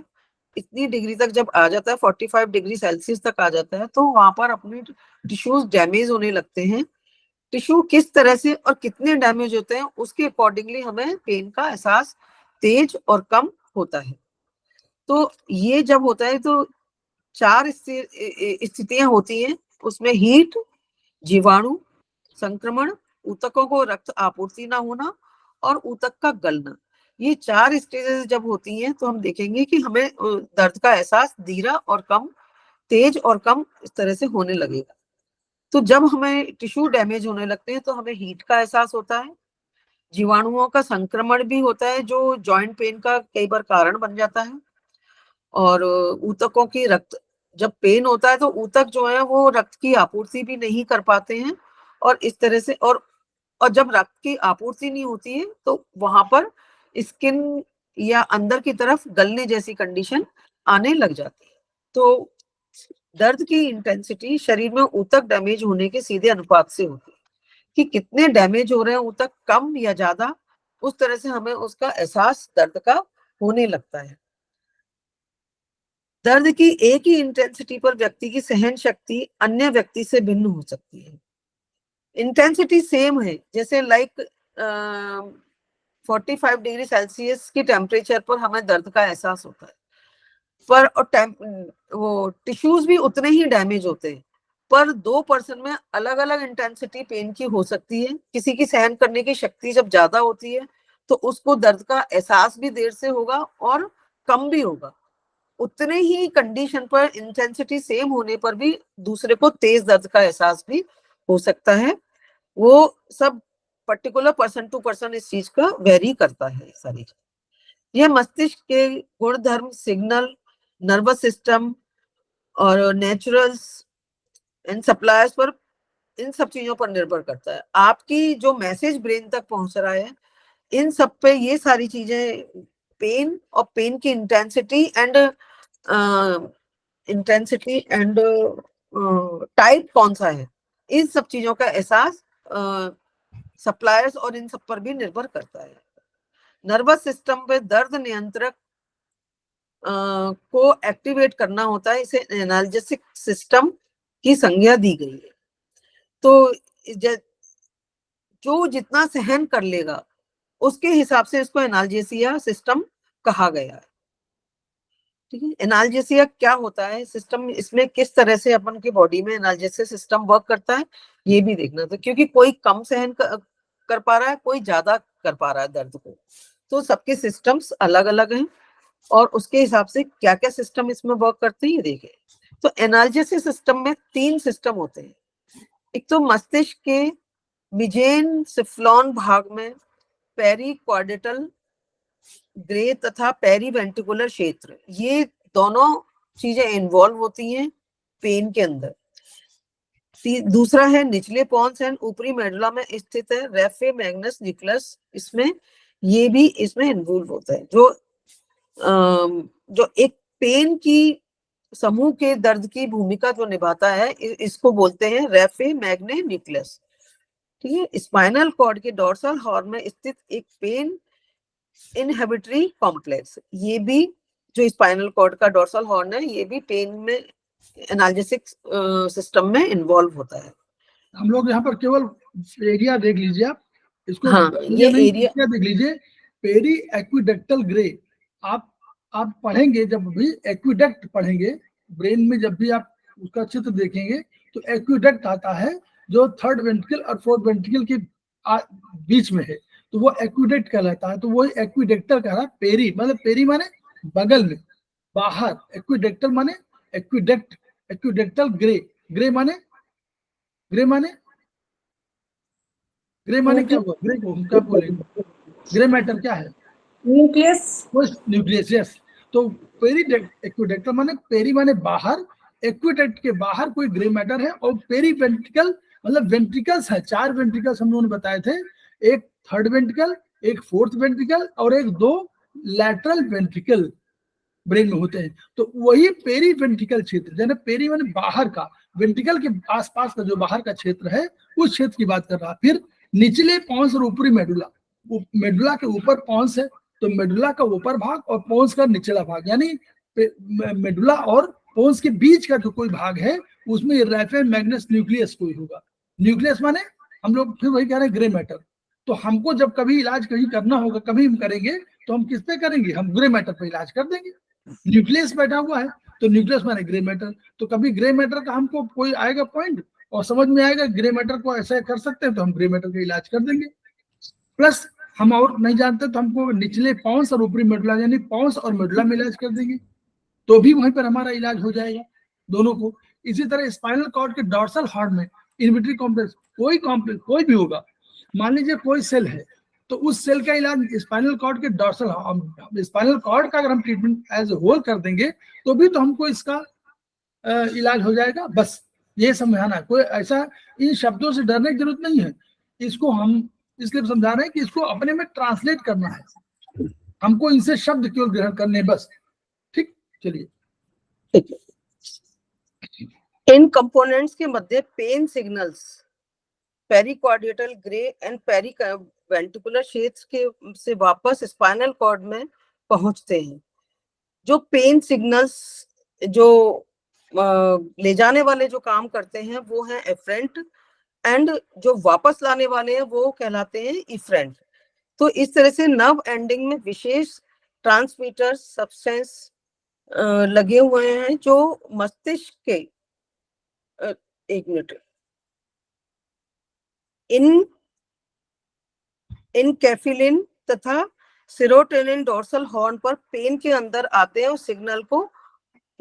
Speaker 2: इतनी डिग्री तक जब आ जाता है, 45 डिग्री सेल्सियस तक आ जाता है, तो वहां पर अपने टिश्यूज डैमेज होने लगते हैं। टिश्यू किस तरह से और कितने डैमेज होते हैं, उसके अकॉर्डिंगली हमें पेन का एहसास तेज और कम होता है। तो ये जब होता है तो 4 स्थितियां होती हैं उसमें: हीट, जीवाणु, संक्रमण, ऊतकों को रक्त आपूर्ति ना होना और ऊतक का गलना। ये 4 स्टेजेस जब होती हैं तो हम देखेंगे कि हमें दर्द का एहसास धीरा और कम, तेज और कम, इस तरह से होने लगेगा। तो जब हमें टिश्यू डैमेज होने लगते हैं तो हमें हीट का एहसास होता है, जीवाणुओं का संक्रमण भी होता है जो जॉइंट पेन का कई बार कारण बन जाता है, और ऊतकों की रक्त, जब पेन होता है तो ऊतक जो है वो रक्त की आपूर्ति भी नहीं कर पाते हैं, और इस तरह से, और जब रक्त की आपूर्ति नहीं होती है तो वहां पर स्किन या अंदर की तरफ गलने जैसी कंडीशन आने लग जाती है। तो दर्द की इंटेंसिटी शरीर में ऊतक डैमेज होने के सीधे अनुपात से होती है, कि कितने डैमेज हो रहे हैं ऊतक, कम या ज्यादा, उस तरह से हमें उसका एहसास दर्द का होने लगता है। दर्द की एक ही इंटेंसिटी पर व्यक्ति की सहन शक्ति अन्य व्यक्ति से भिन्न हो सकती है। इंटेंसिटी सेम है, जैसे लाइक 45 डिग्री सेल्सियस की टेम्परेचर पर हमें दर्द का एहसास होता है, पर और वो टिश्यूज भी उतने ही डैमेज होते हैं, पर 2 पर्सन में अलग अलग इंटेंसिटी पेन की हो सकती है। किसी की सहन करने की शक्ति जब ज्यादा होती है तो उसको दर्द का एहसास भी देर से होगा और कम भी होगा। उतने ही कंडीशन पर इंटेंसिटी सेम होने पर भी दूसरे को तेज दर्द का एहसास भी हो सकता है। वो सब पर्टिकुलर पर्सन टू पर्सन इस चीज का वेरी करता है सारी। यह मस्तिष्क के गुणधर्म, सिग्नल, नर्वस सिस्टम और नेचुरल्स एंड सप्लायर्स पर, इन सब चीजों पर निर्भर करता है। आपकी जो मैसेज ब्रेन तक पहुंच रहा है, इन सब पे ये सारी चीजें, पेन और पेन की इंटेंसिटी एंड टाइप कौन सा है, इन सब चीजों का एहसास सप्लायर्स और इन सब पर भी निर्भर करता है। नर्वस सिस्टम पे दर्द नियंत्रक को एक्टिवेट करना होता है, इसे एनाल्जेसिक सिस्टम की संज्ञा दी गई है। तो जो जितना सहन कर लेगा उसके हिसाब से इसको एनाल्जेसिया सिस्टम कहा गया है। ठीक है, एनाल्जेसिया क्या होता है सिस्टम, इसमें किस तरह से अपन की बॉडी में एनाल्जेसिया सिस्टम वर्क करता है ये भी देखना था, क्योंकि कोई कम सहन कर पा रहा है, कोई ज्यादा कर पा रहा है दर्द को, तो सबके सिस्टम्स अलग अलग हैं और उसके हिसाब से क्या क्या सिस्टम इसमें वर्क करते हैं ये देखें। तो एनाल्जेसिया सिस्टम में 3 सिस्टम होते हैं। एक तो मस्तिष्क के मिजेन-सिफ्लॉन भाग में पेरिक्वार्डिटल ग्रे तथा पेरीवेंट्रिकुलर क्षेत्र, ये दोनों चीजें इन्वॉल्व होती हैं पेन के अंदर। दूसरा है निचले पॉन्स एंड ऊपरी मेडुला में स्थित है रेफे मैग्नस न्यूक्लियस, इसमें ये भी इसमें इन्वॉल्व होता है, जो एक पेन की समूह के दर्द की भूमिका जो निभाता है, इसको बोलते हैं रेफे मैग्ने न्यूक्लियस। ठीक है, स्पाइनल कॉर्ड के डोर्सल हॉर्न में स्थित एक पेन इनहिबिटरी कॉम्प्लेक्स, ये भी जो स्पाइनल कॉर्ड का डोर्सल हॉर्न है, ये भी पेन में एनाल्जेसिक सिस्टम में इन्वॉल्व होता है।
Speaker 1: हम लोग यहाँ पर केवल एरिया देख लीजिए, आप इसको
Speaker 2: हाँ, ये
Speaker 1: एरिया देख लीजिए, पेरी एक्विडक्टल ग्रे। आप पढ़ेंगे, जब भी एक्विडक्ट पढ़ेंगे ब्रेन में, जब भी आप उसका चित्र देखेंगे तो एक्विडक्ट आता है जो 3rd वेंट्रिकल और 4th वेंट्रिकल के बीच में है, तो वो एक्विडक्ट कहलाता है। तो वो एक्विडक्टर कह रहा है। पेरी मतलब पेरी माने बगल में, बाहर। एक्विडक्टल माने एक्विडक्ट, एक्विडक्टल ग्रे, ग्रे माने ग्रे माने क्या हुआ? ग्रे को हम क्या बोलेंगे? ग्रे मैटर क्या है?
Speaker 3: न्यूक्लियस।
Speaker 1: Nucleus, yes. तो पेरी एक्विडक्टल माने पेरी माने बाहर, एक्विडक्ट के बाहर कोई ग्रे मैटर है। और पेरी वेंट्रिकल मतलब वेंट्रिकल्स है, 4 वेंट्रिकल्स हम लोगों ने बताए थे, एक 3rd वेंट्रिकल, एक 4th वेंट्रिकल और एक 2 लैटरल वेंट्रिकल ब्रेन में होते हैं। तो वही पेरी वेंट्रिकल क्षेत्र, यानी पेरी माने बाहर का, वेंट्रिकल के आसपास का जो बाहर का क्षेत्र है, उस क्षेत्र की बात कर रहा है। फिर निचले पॉन्स और ऊपरी मेडुला, मेडुला के ऊपर पॉन्स है, तो मेडुला का ऊपर भाग और पॉन्स का निचला भाग, यानी मेडुला और पॉन्स के बीच का जो कोई भाग है, उसमें रेफे मैग्नस न्यूक्लियस कोई होगा। न्यूक्लियस माने हम लोग फिर वही कह रहे हैं ग्रे मैटर। तो हमको जब कभी इलाज कहीं करना होगा, कभी हम करेंगे, तो हम किस पे करेंगे? हम ग्रे मैटर पे इलाज कर देंगे। न्यूक्लियस बैठा हुआ है तो न्यूक्लियस माने ग्रे मैटर। तो कभी ग्रे मैटर का हमको कोई आएगा पॉइंट और समझ में आएगा ग्रे मैटर को ऐसा कर सकते हैं, तो हम ग्रे मैटर का इलाज कर देंगे। प्लस हम और नहीं जानते तो हमको निचले पॉन्स और ऊपरी मेडुला, यानी पॉन्स और मेडुला में इलाज कर देंगे, तो भी वहीं पर हमारा इलाज हो जाएगा दोनों को। इसी तरह स्पाइनल कॉर्ड के डोर्सल हॉर्न में इन्वेंट्री कॉम्प्लेक्स कोई भी होगा, मान लीजिए कोई सेल है, तो उस सेल का इलाज स्पाइनल कॉर्ड के डोर्सल, स्पाइनल कॉर्ड का अगर हम ट्रीटमेंट एज ए होल कर देंगे तो भी तो हमको इसका इलाज हो जाएगा। बस ये समझाना, कोई ऐसा इन शब्दों से डरने की जरूरत नहीं है। इसको हम इसलिए समझा रहे हैं कि इसको अपने में ट्रांसलेट करना है, हमको इनसे शब्द केवल ग्रहण करने बस। ठीक, चलिए।
Speaker 2: इन कंपोनेंट्स के मध्य pain signals periaqueductal grey and periventricular क्षेत्र के से वापस स्पाइनल कॉर्ड में पहुंचते हैं। जो पेन सिग्नल्स जो ले जाने वाले जो काम करते हैं वो हैं एफरेंट, एंड जो वापस लाने वाले हैं वो कहलाते हैं इफरेंट। तो इस तरह से नर्व एंडिंग में विशेष ट्रांसमीटर सब्सटेंस लगे हुए हैं जो मस्तिष्क के एक मिनट इन कैफिलिन तथा सेरोटोनिन डोर्सल हॉर्न पर पेन के अंदर आते हैं और सिग्नल को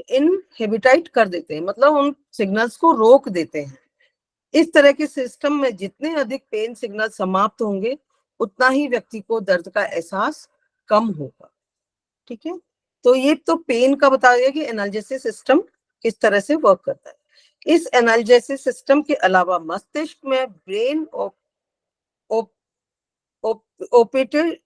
Speaker 2: इनहिबिटाइट कर देते हैं, मतलब उन सिग्नल्स को रोक देते हैं। इस तरह के सिस्टम में जितने अधिक पेन सिग्नल समाप्त होंगे उतना ही व्यक्ति को दर्द का एहसास कम होगा। ठीक है, तो ये तो पेन का बता दिया कि एनाल्जेसिस सिस्टम किस तरह से वर्क करता है। इस एनाल्जेसिस सिस्टम के अलावा मस्तिष्क में ब्रेन ओपेटेड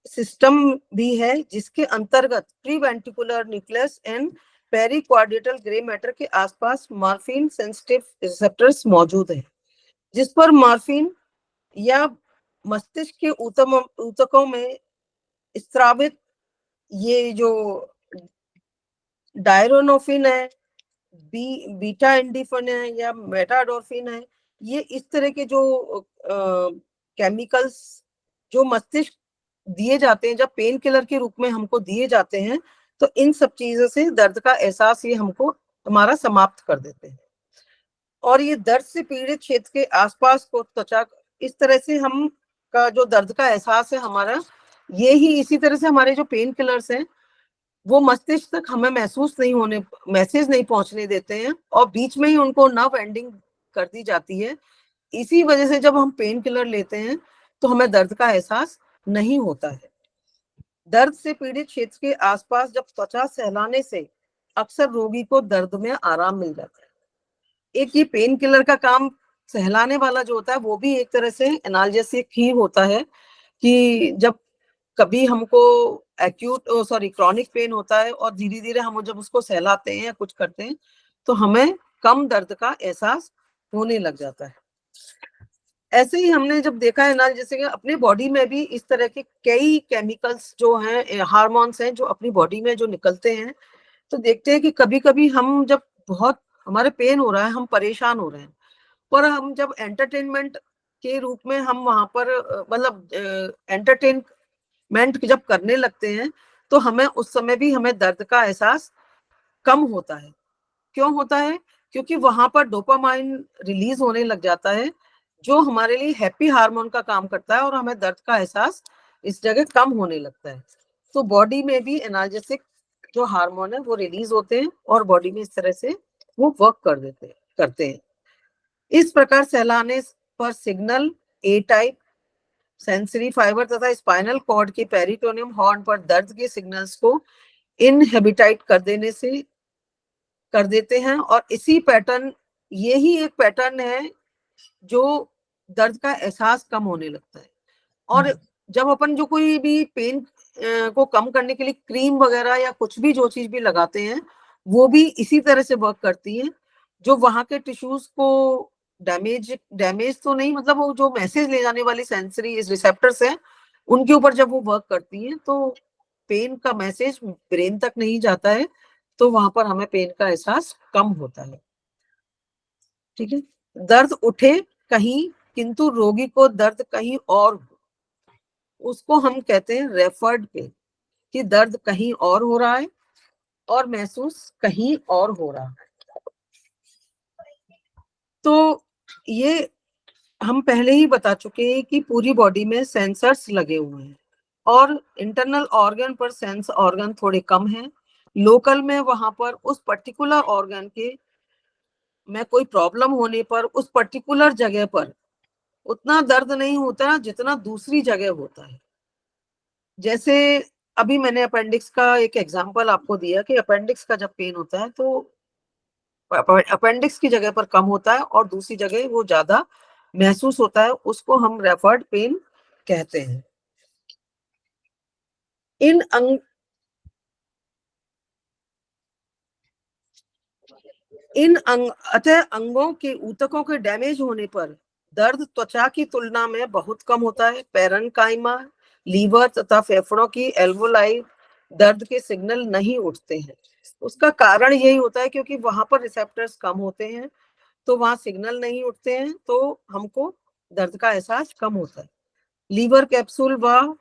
Speaker 2: सिस्टम भी है, जिसके अंतर्गत प्रीवेंट्रिकुलर न्यूक्लियस एंड पेरिक्वार्डियल ग्रे मैटर के आसपास मॉर्फिन सेंसिटिव रिसेप्टर्स मौजूद हैं, जिस पर मॉर्फिन या मस्तिष्क के ऊतकों में स्रावित ये जो डायरोनोफिन है, बीटा एंडोर्फिन है या मेटाडोर्फिन है, ये इस तरह के जो केमिकल्स जो मस्तिष्क दिए जाते हैं, जब पेन किलर के रूप में हमको दिए जाते हैं, तो इन सब चीजों से दर्द का एहसास ये हमको हमारा समाप्त कर देते हैं। और ये दर्द से पीड़ित क्षेत्र के आसपास को त्वचा इस तरह से हम का जो दर्द का एहसास है हमारा, ये ही इसी तरह से हमारे जो पेन किलर्स हैं वो मस्तिष्क तक हमें मैसेज नहीं पहुंचने देते हैं और बीच में ही उनको नर्व एंडिंग कर दी जाती है। इसी वजह से जब हम पेन किलर लेते हैं तो हमें दर्द का एहसास नहीं होता है। दर्द से पीड़ित क्षेत्र के आसपास जब त्वचा सहलाने से अक्सर रोगी को दर्द में आराम मिल जाता है। एक ये पेन किलर का काम सहलाने वाला जो होता है वो भी एक तरह से एनाल्जेसिक ही होता है, कि जब कभी हमको क्रॉनिक पेन होता है और धीरे धीरे हम जब उसको सहलाते हैं या कुछ करते हैं तो हमें कम दर्द का एहसास होने लग जाता है। ऐसे ही हमने जब देखा है ना, जैसे कि अपने बॉडी में भी इस तरह के कई केमिकल्स जो हैं, हार्मोन्स हैं जो अपनी बॉडी में जो निकलते हैं, तो देखते हैं कि कभी कभी हम जब बहुत हमारे पेन हो रहा है, हम परेशान हो रहे हैं, पर हम जब एंटरटेनमेंट के रूप में हम वहां पर मतलब एंटरटेनमेंट जब करने लगते हैं तो हमें उस समय भी हमें दर्द का एहसास कम होता है। क्यों होता है? क्योंकि वहां पर डोपामाइन रिलीज होने लग जाता है जो हमारे लिए हैप्पी हार्मोन का काम करता है और हमें दर्द का एहसास इस जगह कम होने लगता है। तो बॉडी में भी एनाल्जेसिक जो हार्मोन है वो रिलीज होते हैं और बॉडी में इस तरह से वो वर्क करते हैं। इस प्रकार सहलाने पर सिग्नल ए टाइप सेंसरी फाइबर तथा स्पाइनल कॉर्ड के पेरिटोनियम हॉर्न पर दर्द के सिग्नल्स को इनहिबिटाइट कर देते हैं और इसी पैटर्न यही एक पैटर्न है जो दर्द का एहसास कम होने लगता है। और जब अपन जो कोई भी पेन को कम करने के लिए क्रीम वगैरह या कुछ भी जो चीज भी लगाते हैं वो भी इसी तरह से वर्क करती है, जो वहां के टिश्यूज को डैमेज तो नहीं, मतलब वो जो मैसेज ले जाने वाली सेंसरी रिसेप्टर्स हैं उनके ऊपर जब वो वर्क करती हैं तो पेन का मैसेज ब्रेन तक नहीं जाता है, तो वहां पर हमें पेन का एहसास कम होता है। ठीक है, दर्द उठे कहीं किंतु रोगी को दर्द कहीं और, उसको हम कहते हैं रेफर्ड पेन, कि दर्द कहीं और हो रहा है और महसूस कहीं और हो रहा है। तो ये हम पहले ही बता चुके हैं कि पूरी बॉडी में सेंसर्स लगे हुए हैं और इंटरनल ऑर्गन पर सेंस ऑर्गन थोड़े कम हैं। लोकल में वहां पर उस पर्टिकुलर ऑर्गन के में कोई प्रॉब्लम होने पर उस पर्टिकुलर जगह पर उतना दर्द नहीं होता जितना दूसरी जगह होता है। जैसे अभी मैंने अपेंडिक्स का एक एग्जांपल आपको दिया कि अपेंडिक्स का जब पेन होता है तो अपेंडिक्स की जगह पर कम होता है और दूसरी जगह वो ज्यादा महसूस होता है, उसको हम रेफर्ड पेन कहते हैं। अतः अंगों के ऊतकों के डैमेज होने पर दर्द त्वचा की तुलना में बहुत कम होता है। पैरेन्काइमा, लीवर तथा फेफड़ों की एल्वोलाई दर्द के सिग्नल नहीं उठते हैं। उसका कारण यही होता है क्योंकि वहां पर रिसेप्टर्स कम होते हैं, तो वहां सिग्नल नहीं उठते हैं, तो हमको दर्द का एहसास कम होता है। लीवर कैप्सूल व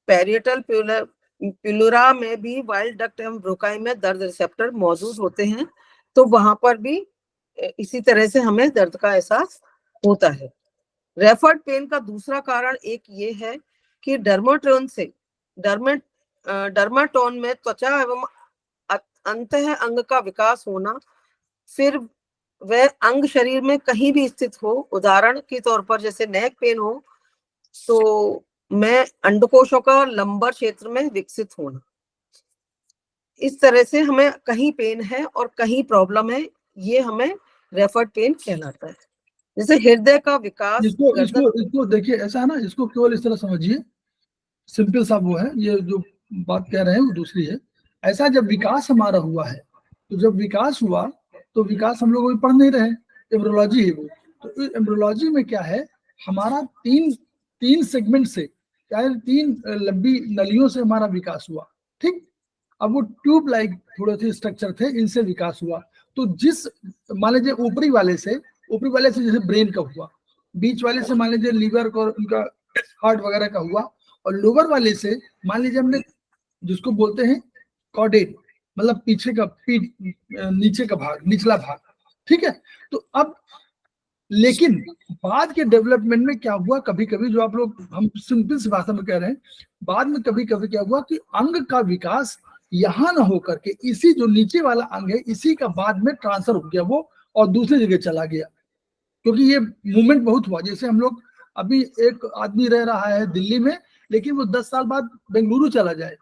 Speaker 2: पैरिएटल प्यूलरा में भी वाइल्ड डक्ट एवं ब्रोकाई में दर्द रिसेप्टर मौजूद होते हैं, तो वहां पर भी इसी तरह से हमें दर्द का एहसास होता है। रेफर्ड पेन का दूसरा कारण एक ये है कि डर्माटोन में त्वचा एवं अंतः अंग का विकास होना, फिर वह अंग शरीर में कहीं भी स्थित हो, उदाहरण के तौर पर जैसे नेक पेन हो तो मैं अंडकोशों का लंबर क्षेत्र में विकसित होना। इस तरह से हमें कहीं पेन है और कहीं प्रॉब्लम है, ये हमें रेफर्ड पेन कहलाता है। जैसे हृदय का विकास,
Speaker 1: इसको इसको इसको देखिए, ऐसा है ना, इसको केवल इस तरह समझिए, सिंपल सा वो है, ये जो बात कह रहे हैं वो दूसरी है। ऐसा जब विकास हमारा हुआ है, तो जब विकास हुआ तो विकास हम लोग अभी पढ़ नहीं रहे, एम्ब्रियोलॉजी है वो। तो एम्ब्रियोलॉजी में क्या है, हमारा तीन सेगमेंट से, क्या है, तीन लंबी नलियों से हमारा विकास हुआ, ठीक। अब वो ट्यूब लाइक थोड़े से स्ट्रक्चर थे, इनसे विकास हुआ। तो जिस, मान लीजिए ऊपरी वाले से जैसे ब्रेन का हुआ, बीच वाले से मान लीजिए लीवर का और उनका हार्ट वगैरह का हुआ, और लोअर वाले से मान लीजिए हमने जिसको बोलते हैं कॉर्डेट, मतलब पीछे का पीठ, नीचे का भाग, निचला भाग, ठीक है। तो अब लेकिन बाद के डेवलपमेंट में क्या हुआ, कभी कभी जो आप लोग, हम सिंपल सी भाषा में कह रहे हैं, बाद में कभी कभी क्या हुआ कि अंग का विकास यहाँ ना होकर के इसी जो नीचे वाला अंग है, इसी का बाद में ट्रांसफर हो गया वो, और दूसरी जगह चला गया। क्योंकि ये मूवमेंट बहुत हुआ। जैसे हम लोग, अभी एक आदमी रह रहा है दिल्ली में, लेकिन वो 10 साल बाद बेंगलुरु चला जाए,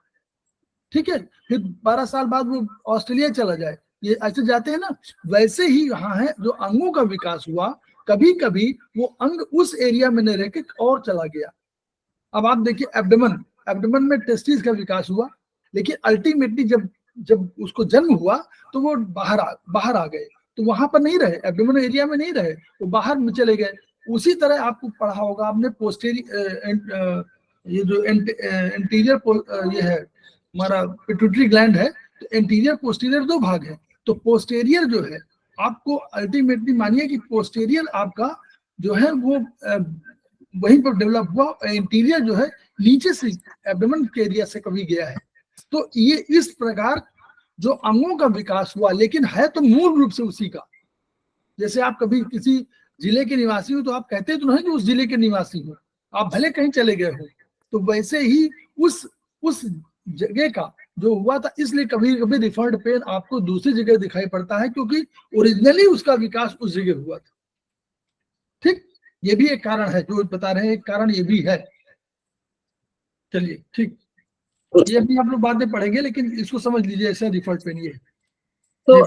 Speaker 1: ठीक है, फिर 12 साल बाद वो ऑस्ट्रेलिया चला जाए, ये ऐसे जाते हैं ना। वैसे ही यहाँ है, जो अंगों का विकास हुआ, कभी कभी वो अंग उस एरिया में नहीं रह के और चला गया। अब आप देखिए एब्डोमेन में टेस्टिस का विकास हुआ, लेकिन अल्टीमेटली जब जब उसको जन्म हुआ तो वो बाहर आ गए, तो वहां पर नहीं रहे, एब्डोमेन एरिया में नहीं रहे, वो बाहर में चले गए। उसी तरह आपको पढ़ा होगा आपने पोस्टेरियर, ये जो एंटीरियर ये है हमारा पिट्यूटरी ग्लैंड है, तो एंटीरियर पोस्टीरियर दो भाग है। तो पोस्टेरियर जो है, आपको अल्टीमेटली मानिए कि पोस्टेरियर आपका जो है वो वहीं पर डेवलप हुआ, इंटीरियर जो है नीचे से एब्डोमेन के एरिया से कभी गया है। तो ये इस प्रकार जो अंगों का विकास हुआ, लेकिन है तो मूल रूप से उसी का। जैसे आप कभी किसी जिले के निवासी हो तो आप कहते तो नहीं कि उस जिले के निवासी हो, आप भले कहीं चले गए हो। तो वैसे ही उस जगह का जो हुआ था, इसलिए कभी कभी रिफर्ड पेन आपको दूसरी जगह दिखाई पड़ता है, क्योंकि ओरिजिनली उसका विकास उस जगह हुआ था, ठीक। ये भी एक कारण है जो बता रहे हैं, एक कारण ये भी है। चलिए ठीक, ये भी आप लोग बाद में पढ़ेंगे, लेकिन इसको समझ लीजिए, ऐसा रिफर्ड पेन ये है।
Speaker 2: तो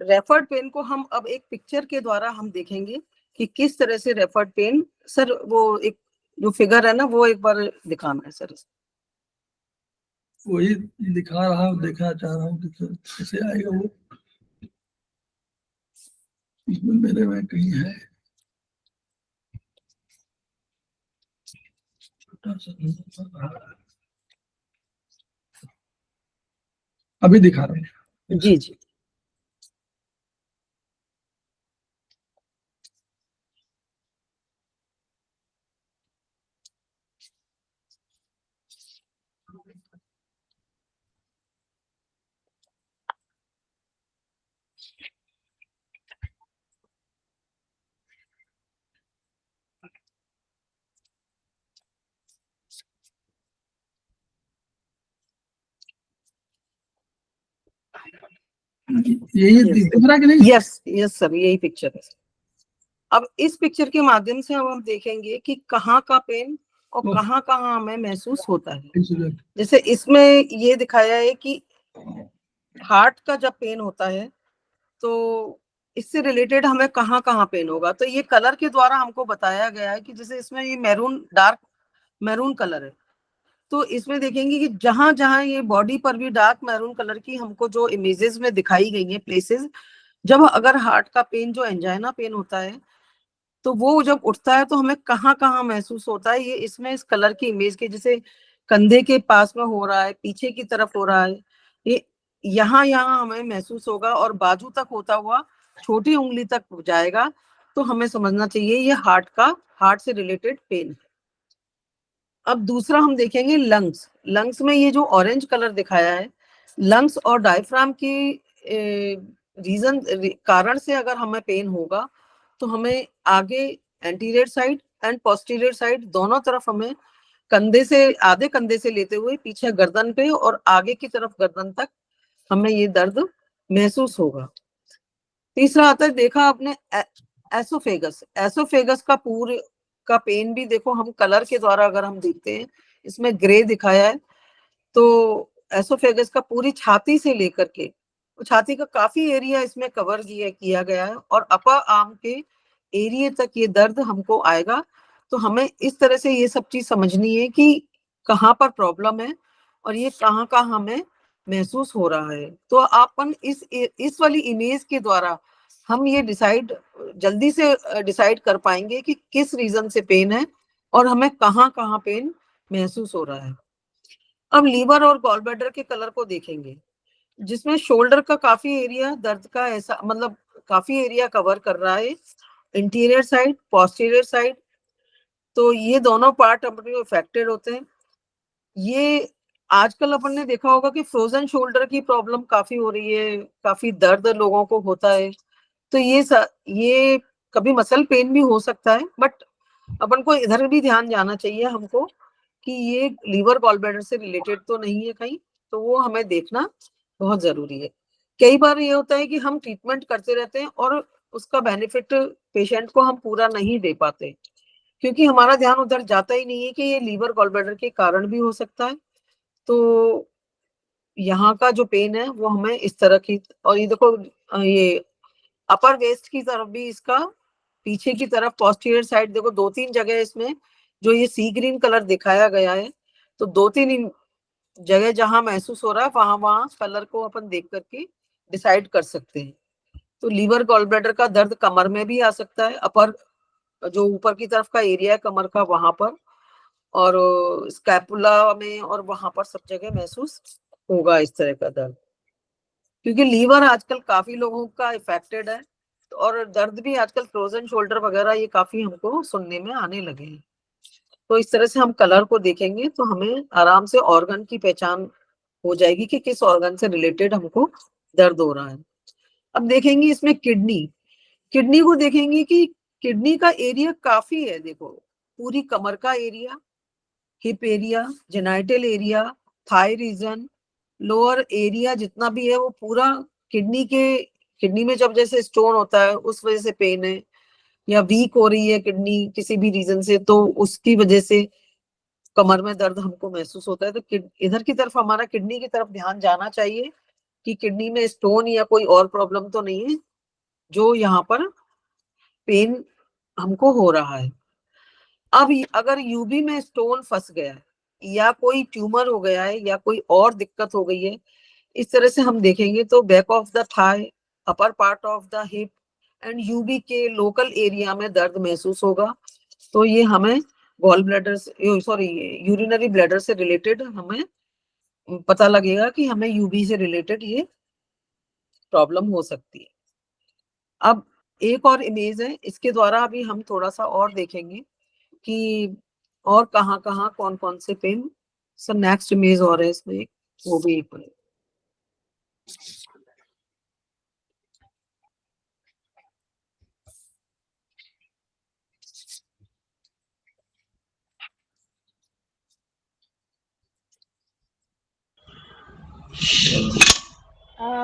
Speaker 2: रेफर्ड पेन को हम अब एक पिक्चर के द्वारा हम देखेंगे कि किस तरह से रेफर्ड पेन, सर वो एक जो फिगर है ना, वो एक बार दिखाना है सर।
Speaker 1: वही दिखा रहा हूँ, देखना चाह रहा हूँ कि कैसे आएगा वो, इसमें मेरे में कहीं है, छोटा सा अभी दिखा रहा हूँ।
Speaker 2: जी जी।
Speaker 1: यही दिख रहा है कि नहीं?
Speaker 2: यस यस सर, यही पिक्चर है। अब इस पिक्चर के माध्यम से अब हम देखेंगे कि कहाँ का पेन और कहाँ कहाँ हमें महसूस होता है। जैसे इसमें ये दिखाया है कि हार्ट का जब पेन होता है तो इससे रिलेटेड हमें कहाँ कहाँ पेन होगा, तो ये कलर के द्वारा हमको बताया गया है कि जैसे इसमें ये मैरून, डार्क मैरून कलर है, तो इसमें देखेंगे कि जहां जहां ये बॉडी पर भी डार्क मैरून कलर की हमको जो इमेजेस में दिखाई गई है प्लेसेस, जब अगर हार्ट का पेन जो एंजाइना पेन होता है तो वो जब उठता है तो हमें कहाँ कहाँ महसूस होता है, ये इसमें इस कलर की इमेज के, जैसे कंधे के पास में हो रहा है, पीछे की तरफ हो रहा है, ये यहाँ यहाँ हमें महसूस होगा और बाजू तक होता हुआ छोटी उंगली तक जाएगा, तो हमें समझना चाहिए ये हार्ट से रिलेटेड पेन है। अब दूसरा हम देखेंगे लंग्स। लंग्स में ये जो ऑरेंज कलर दिखाया है, लंग्स और डायफ्राम की कारण से अगर हमें पेन होगा तो हमें आगे anterior side and posterior side दोनों तरफ हमें आधे कंधे से लेते हुए पीछे गर्दन पे और आगे की तरफ गर्दन तक हमें ये दर्द महसूस होगा। तीसरा आता है, देखा आपने एसोफेगस। एसोफेगस का पेन भी देखो, हम कलर के द्वारा अगर हम देखते हैं, इसमें ग्रे दिखाया है, तो एसोफेगस का पूरी छाती से लेकर के छाती का काफी एरिया इसमें कवर किया गया है और अपर आर्म के एरिया तक ये दर्द हमको आएगा। तो हमें इस तरह से ये सब चीज समझनी है कि कहाँ पर प्रॉब्लम है और ये कहाँ कहाँ हमें महसूस हो रहा है। तो अपन इस वाली इमेज के द्वारा हम ये जल्दी से डिसाइड कर पाएंगे कि किस रीजन से पेन है और हमें कहाँ कहाँ पेन महसूस हो रहा है। अब लीवर और गॉल ब्लैडर के कलर को देखेंगे, जिसमें शोल्डर का काफी एरिया दर्द का ऐसा मतलब काफी एरिया कवर कर रहा है, इंटीरियर साइड, पोस्टीरियर साइड, तो ये दोनों पार्ट अपने इफेक्टेड होते हैं। ये आजकल अपन ने देखा होगा कि फ्रोजन शोल्डर की प्रॉब्लम काफी हो रही है, काफी दर्द लोगों को होता है। तो ये कभी मसल पेन भी हो सकता है, बट अपन को इधर भी ध्यान जाना चाहिए हमको कि ये लीवर गॉल ब्लैडर से रिलेटेड तो नहीं है कहीं, तो वो हमें देखना बहुत जरूरी है। कई बार ये होता है कि हम ट्रीटमेंट करते रहते हैं और उसका बेनिफिट पेशेंट को हम पूरा नहीं दे पाते, क्योंकि हमारा ध्यान उधर जाता ही नहीं है कि ये लीवर गॉल ब्लैडर के कारण भी हो सकता है। तो यहाँ का जो पेन है वो हमें इस तरह की, और ये देखो ये अपर वेस्ट की तरफ भी इसका, पीछे की तरफ पोस्टीरियर साइड देखो 2-3 जगह इसमें जो ये सी ग्रीन कलर दिखाया गया है, तो 2-3 जगह जहां महसूस हो रहा है वहां वहां कलर को अपन देख करके डिसाइड कर सकते हैं। तो लीवर गॉल ब्लैडर का दर्द कमर में भी आ सकता है, अपर जो ऊपर की तरफ का एरिया है कमर का वहां पर, और स्कैपुला में और वहां पर सब जगह महसूस होगा इस तरह का दर्द, क्योंकि लीवर आजकल काफी लोगों का इफेक्टेड है और दर्द भी आजकल फ्रोजन शोल्डर वगैरह ये काफी हमको सुनने में आने लगे हैं। तो इस तरह से हम कलर को देखेंगे तो हमें आराम से ऑर्गन की पहचान हो जाएगी कि किस ऑर्गन से रिलेटेड हमको दर्द हो रहा है। अब देखेंगे इसमें किडनी को देखेंगे कि किडनी का एरिया काफी है, देखो पूरी कमर का area, hip area, genital area, thigh region, lower area जितना भी है वो पूरा किडनी में जब जैसे स्टोन होता है उस वजह से पेन है, या वीक हो रही है किडनी किसी भी रीजन से तो उसकी वजह से कमर में दर्द हमको महसूस होता है। तो इधर की तरफ हमारा किडनी की तरफ ध्यान जाना चाहिए कि किडनी में स्टोन या कोई और प्रॉब्लम तो नहीं है जो यहाँ पर पेन हमको हो रहा है। अब अगर यूबी में स्टोन फंस गया है या कोई ट्यूमर हो गया है या कोई और दिक्कत हो गई है, इस तरह से हम देखेंगे तो back of the thigh, upper part of the hip and यूबी के लोकल एरिया में दर्द महसूस होगा। तो ये हमें गॉल ब्लैडर से यूरिनरी ब्लैडर से रिलेटेड हमें पता लगेगा कि हमें यूबी से रिलेटेड ये प्रॉब्लम हो सकती है। अब एक और इमेज है, इसके द्वारा अभी हम थोड़ा सा और देखेंगे कि और कहाँ कहाँ कौन कौन से पेन। सर नेक्स्ट इमेज और है इसमें, वो भी एक मिनट।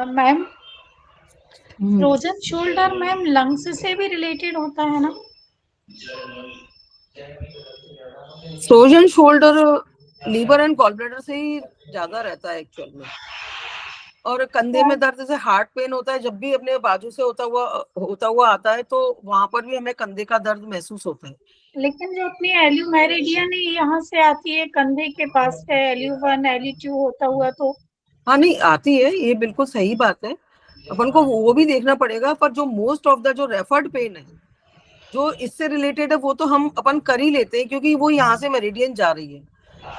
Speaker 3: Ma'am frozen shoulder ma'am lungs से भी रिलेटेड होता है ना?
Speaker 2: Frozen shoulder liver and gall bladder से ही ज्यादा रहता है एक्चुअल में, और कंधे में दर्द जैसे हार्ट पेन होता है जब भी अपने बाजू से होता हुआ आता है तो वहां पर भी हमें कंधे का दर्द महसूस होता है।
Speaker 3: लेकिन जो अपनी एल्यू मेरिडियन यहाँ से आती है कंधे के पास है, LU1 LU2 होता हुआ, तो
Speaker 2: हाँ नहीं आती है, ये बिल्कुल सही बात है, अपन को वो भी देखना पड़ेगा, पर जो मोस्ट ऑफ द जो रेफर्ड पेन है जो इससे रिलेटेड है वो तो हम अपन कर ही लेते हैं क्योंकि वो यहाँ से मेरिडियन जा रही है।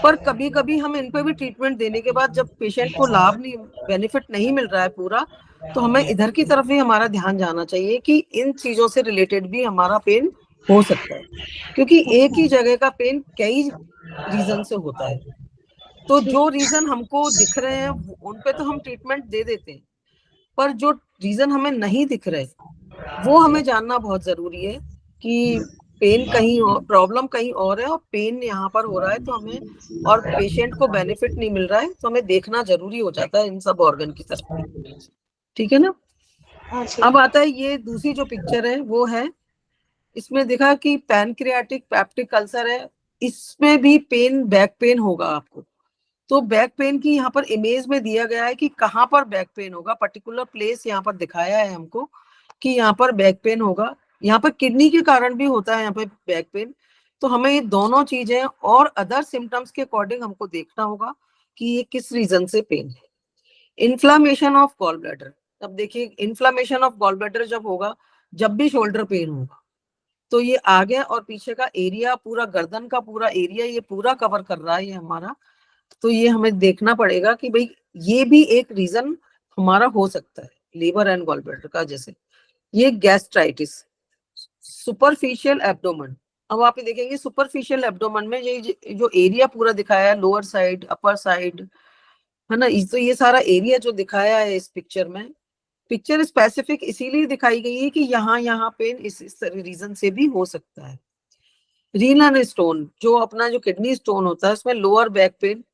Speaker 2: पर कभी कभी हम इन पे भी ट्रीटमेंट देने के बाद जब पेशेंट को लाभ नहीं, बेनिफिट नहीं मिल रहा है पूरा, तो हमें इधर की तरफ भी हमारा ध्यान जाना चाहिए कि इन चीजों से रिलेटेड भी हमारा पेन हो सकता है, क्योंकि एक ही जगह का पेन कई रीजन से होता है। तो जो रीजन हमको दिख रहे हैं उन पे तो हम ट्रीटमेंट दे देते हैं, पर जो रीजन हमें नहीं दिख रहे वो हमें जानना बहुत जरूरी है कि पेन कहीं और, प्रॉब्लम कहीं और है और पेन यहाँ पर हो रहा है, तो हमें और पेशेंट को बेनिफिट नहीं मिल रहा है, तो हमें देखना जरूरी हो जाता है इन सब ऑर्गन की तरफ। ठीक है ना। अब आता है ये दूसरी जो पिक्चर है वो है, इसमें देखा कि पैनक्रियाटिक पेप्टिक अल्सर है, इसमें भी पेन, बैक पेन होगा आपको। तो बैक पेन की यहाँ पर इमेज में दिया गया है कि कहाँ पर बैक पेन होगा, पर्टिकुलर प्लेस यहाँ पर दिखाया है हमको कि यहाँ पर बैक पेन होगा। यहाँ पर किडनी के कारण भी होता है यहाँ पे बैक पेन। तो हमें ये दोनों चीजें और अदर सिम्टम्स के अकॉर्डिंग हमको देखना होगा कि ये किस रीजन से पेन है। इन्फ्लामेशन ऑफ गॉल ब्लैडर, अब देखिए इन्फ्लामेशन ऑफ गॉल ब्लैडर जब होगा, जब भी शोल्डर पेन होगा, तो ये आगे और पीछे का एरिया, पूरा गर्दन का पूरा एरिया ये पूरा कवर कर रहा है ये हमारा। तो ये हमें देखना पड़ेगा कि भाई ये भी एक रीजन हमारा हो सकता है लीवर एंड गॉल ब्लैडर का। जैसे ये गैस्ट्राइटिस, सुपरफिशियल एब्डोमेन। अब आप ये देखेंगे सुपरफिशियल एब्डोमेन में ये जो एरिया पूरा दिखाया है, लोअर साइड, अपर साइड, है ना, तो ये सारा एरिया जो दिखाया है इस पिक्चर में, पिक्चर स्पेसिफिक इसीलिए दिखाई गई है कि यहाँ पेन इस रीजन से भी हो सकता है। रीनल स्टोन, जो अपना जो किडनी स्टोन होता है, उसमें लोअर बैक पेन,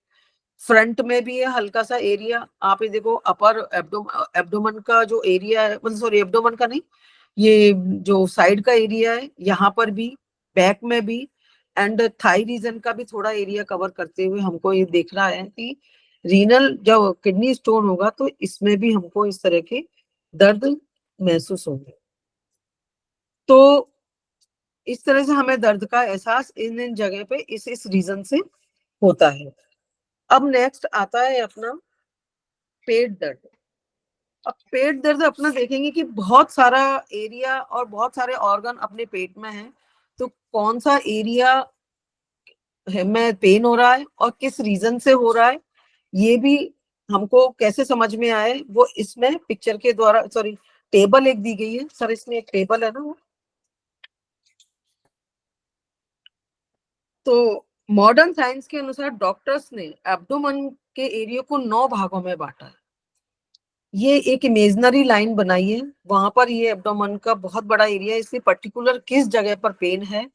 Speaker 2: फ्रंट में भी है हल्का सा एरिया। आप ये देखो अपर एब्डोमन का जो एरिया है, मतलब सॉरी एब्डोमन का नहीं, ये जो साइड का एरिया है, यहाँ पर भी, बैक में भी, एंड थाई रीजन का भी थोड़ा एरिया कवर करते हुए हमको ये देखना है कि रीनल जो किडनी स्टोन होगा तो इसमें भी हमको इस तरह के दर्द महसूस होंगे। तो इस तरह से हमें दर्द का एहसास इन जगह पे इस रीजन से होता है। अब नेक्स्ट आता है अपना पेट दर्द। अब पेट दर्द अपना देखेंगे कि बहुत सारा एरिया और बहुत सारे ऑर्गन अपने पेट में है, तो कौन सा एरिया में पेन हो रहा है और किस रीजन से हो रहा है, ये भी हमको कैसे समझ में आए वो इसमें पिक्चर के द्वारा, सॉरी टेबल एक दी गई है सर, इसमें एक टेबल है ना वो। तो मॉडर्न साइंस के अनुसार डॉक्टर्स ने एब्डोमेन के एरिया को 9 भागों में बांटा है। ये एक इमेजिनरी लाइन बनाई है, वहां पर ये एब्डोमेन का बहुत बड़ा एरिया है, इसलिए पर्टिकुलर किस जगह पर पेन है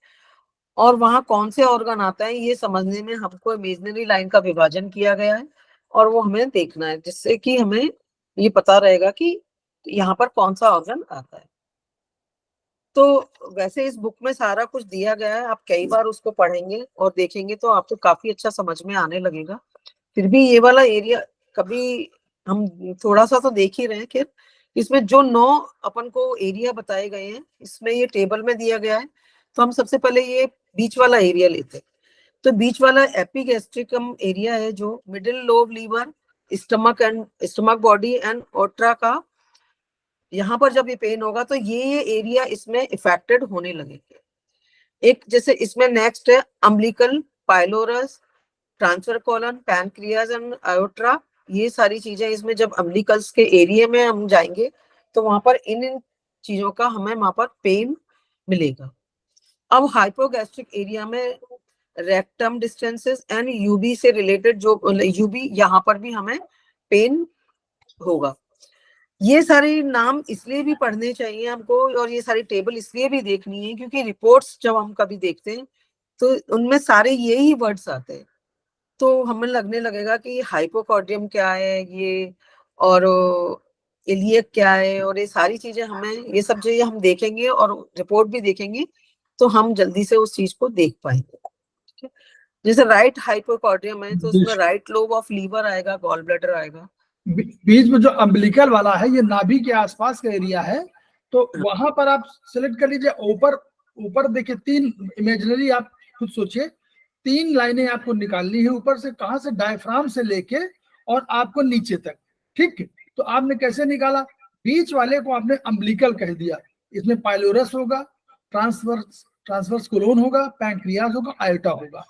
Speaker 2: और वहां कौन से ऑर्गन आता है ये समझने में हमको इमेजिनरी लाइन का विभाजन किया गया है और वो हमें देखना है, जिससे कि हमें ये पता रहेगा कि यहाँ पर कौन सा ऑर्गन आता है। तो वैसे इस बुक में सारा कुछ दिया गया है, आप कई बार उसको पढ़ेंगे और देखेंगे तो आपको काफी अच्छा समझ में आने लगेगा। फिर भी ये वाला एरिया कभी हम थोड़ा सा तो देख ही रहे हैं। खैर इसमें जो 9 अपन को एरिया बताए गए हैं, इसमें ये टेबल में दिया गया है। तो हम सबसे पहले ये बीच वाला एरिया लेते हैं। तो बीच वाला एपिगैस्ट्रिकम एरिया है, जो middle lobe liver, stomach body and ओट्रा का, यहाँ पर जब ये पेन होगा तो ये एरिया इसमें इफेक्टेड होने लगेंगे। एक जैसे इसमें नेक्स्ट है umbilical, pylorus, transverse colon, pancreas and आयोट्रा, ये सारी चीजें इसमें जब अम्बिलिकल्स के एरिया में हम जाएंगे तो वहां पर इन चीजों का हमें वहां पर पेन मिलेगा। अब हाइपोगैस्ट्रिक एरिया में रेक्टम डिस्टेंसेस एंड यूबी से रिलेटेड जो यूबी, यहाँ पर भी हमें पेन होगा। ये सारे नाम इसलिए भी पढ़ने चाहिए हमको और ये सारी टेबल इसलिए भी देखनी है क्योंकि रिपोर्ट्स जब हम कभी देखते हैं तो उनमें सारे यही वर्ड्स आते हैं, तो हमें लगने लगेगा कि हाइपोकॉर्डियम क्या है ये, और इलियक क्या है, और ये सारी चीजें हमें, ये सब चीजें हम देखेंगे और रिपोर्ट भी देखेंगे तो हम जल्दी से उस चीज को देख पाएंगे। जैसे राइट हाइपोकॉर्डियम है तो उसमें राइट लोब ऑफ लीवर आएगा, गॉल ब्लैडर आएगा।
Speaker 1: बीच में जो अम्बिलिकल वाला है ये नाभि के आसपास का एरिया है, तो वहां पर आप सिलेक्ट कर लीजिए। ऊपर ऊपर देखिए 3 इमेजिनरी, आप खुद सोचिए 3 लाइनें आपको निकालनी है ऊपर से, कहां से, डायफ्राम से लेके और आपको नीचे तक। ठीक, तो आपने कैसे निकाला, बीच वाले को आपने अम्बिलिकल कह दिया, इसमें पाइलोरस होगा, ट्रांसवर्स कोलोन होगा, पैंक्रियाज होगा, आयोटा होगा।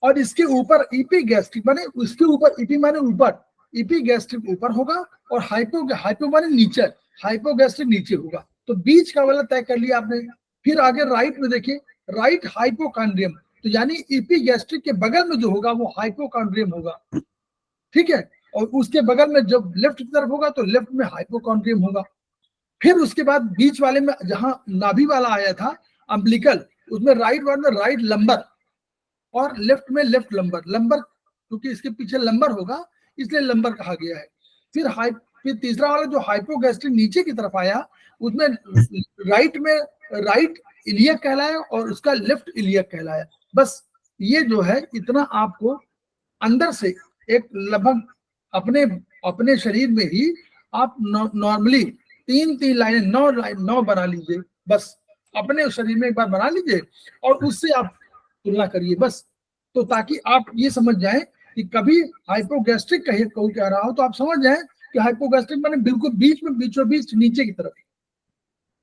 Speaker 1: और इसके ऊपर ईपी गैस्ट्रिक माने उसके ऊपर, ईपी माने ऊपर, ईपी गैस्ट्रिक ऊपर होगा और हाइपो माने नीचे, हाइपोगैस्ट्रिक नीचे होगा। तो बीच का वाला तय कर लिया आपने। फिर आगे राइट में देखिए, राइट हाइपोकॉन्ड्रियम, तो यानी ईपी गैस्ट्रिक के बगल में जो होगा वो हाइपोकॉन्ड्रियम होगा, ठीक है। और उसके बगल में जब लेफ्ट की तरफ होगा तो लेफ्ट में हाइपोकॉन्ड्रियम होगा। फिर उसके बाद बीच वाले में जहां नाभि वाला आया था अम्बिलिकल, उसमें राइट वर्ड में राइट लंबर और लेफ्ट में लेफ्ट लंबर, लंबर क्योंकि इसके पीछे लंबर होगा इसलिए लंबर कहा गया है। फिर तीसरा वाला जो हाइपोगैस्ट्रिक नीचे की तरफ आया उसमें राइट में राइट इलियक कहलाया और उसका लेफ्ट इलियक कहलाया। बस ये जो है इतना आपको अंदर से एक लगभग अपने अपने शरीर में ही आप नॉर्मली 3-3 लाइनें 9 बना लीजिए, बस अपने शरीर में एक बार बना लीजिए और उससे आप तुलना करिए बस। तो ताकि आप ये समझ जाएं कि कभी हाइपोगैस्ट्रिक कोई कह रहा हो तो आप समझ जाएं कि हाइपोगैस्ट्रिक माने बिल्कुल बीच में, बीचों बीच नीचे की तरफ,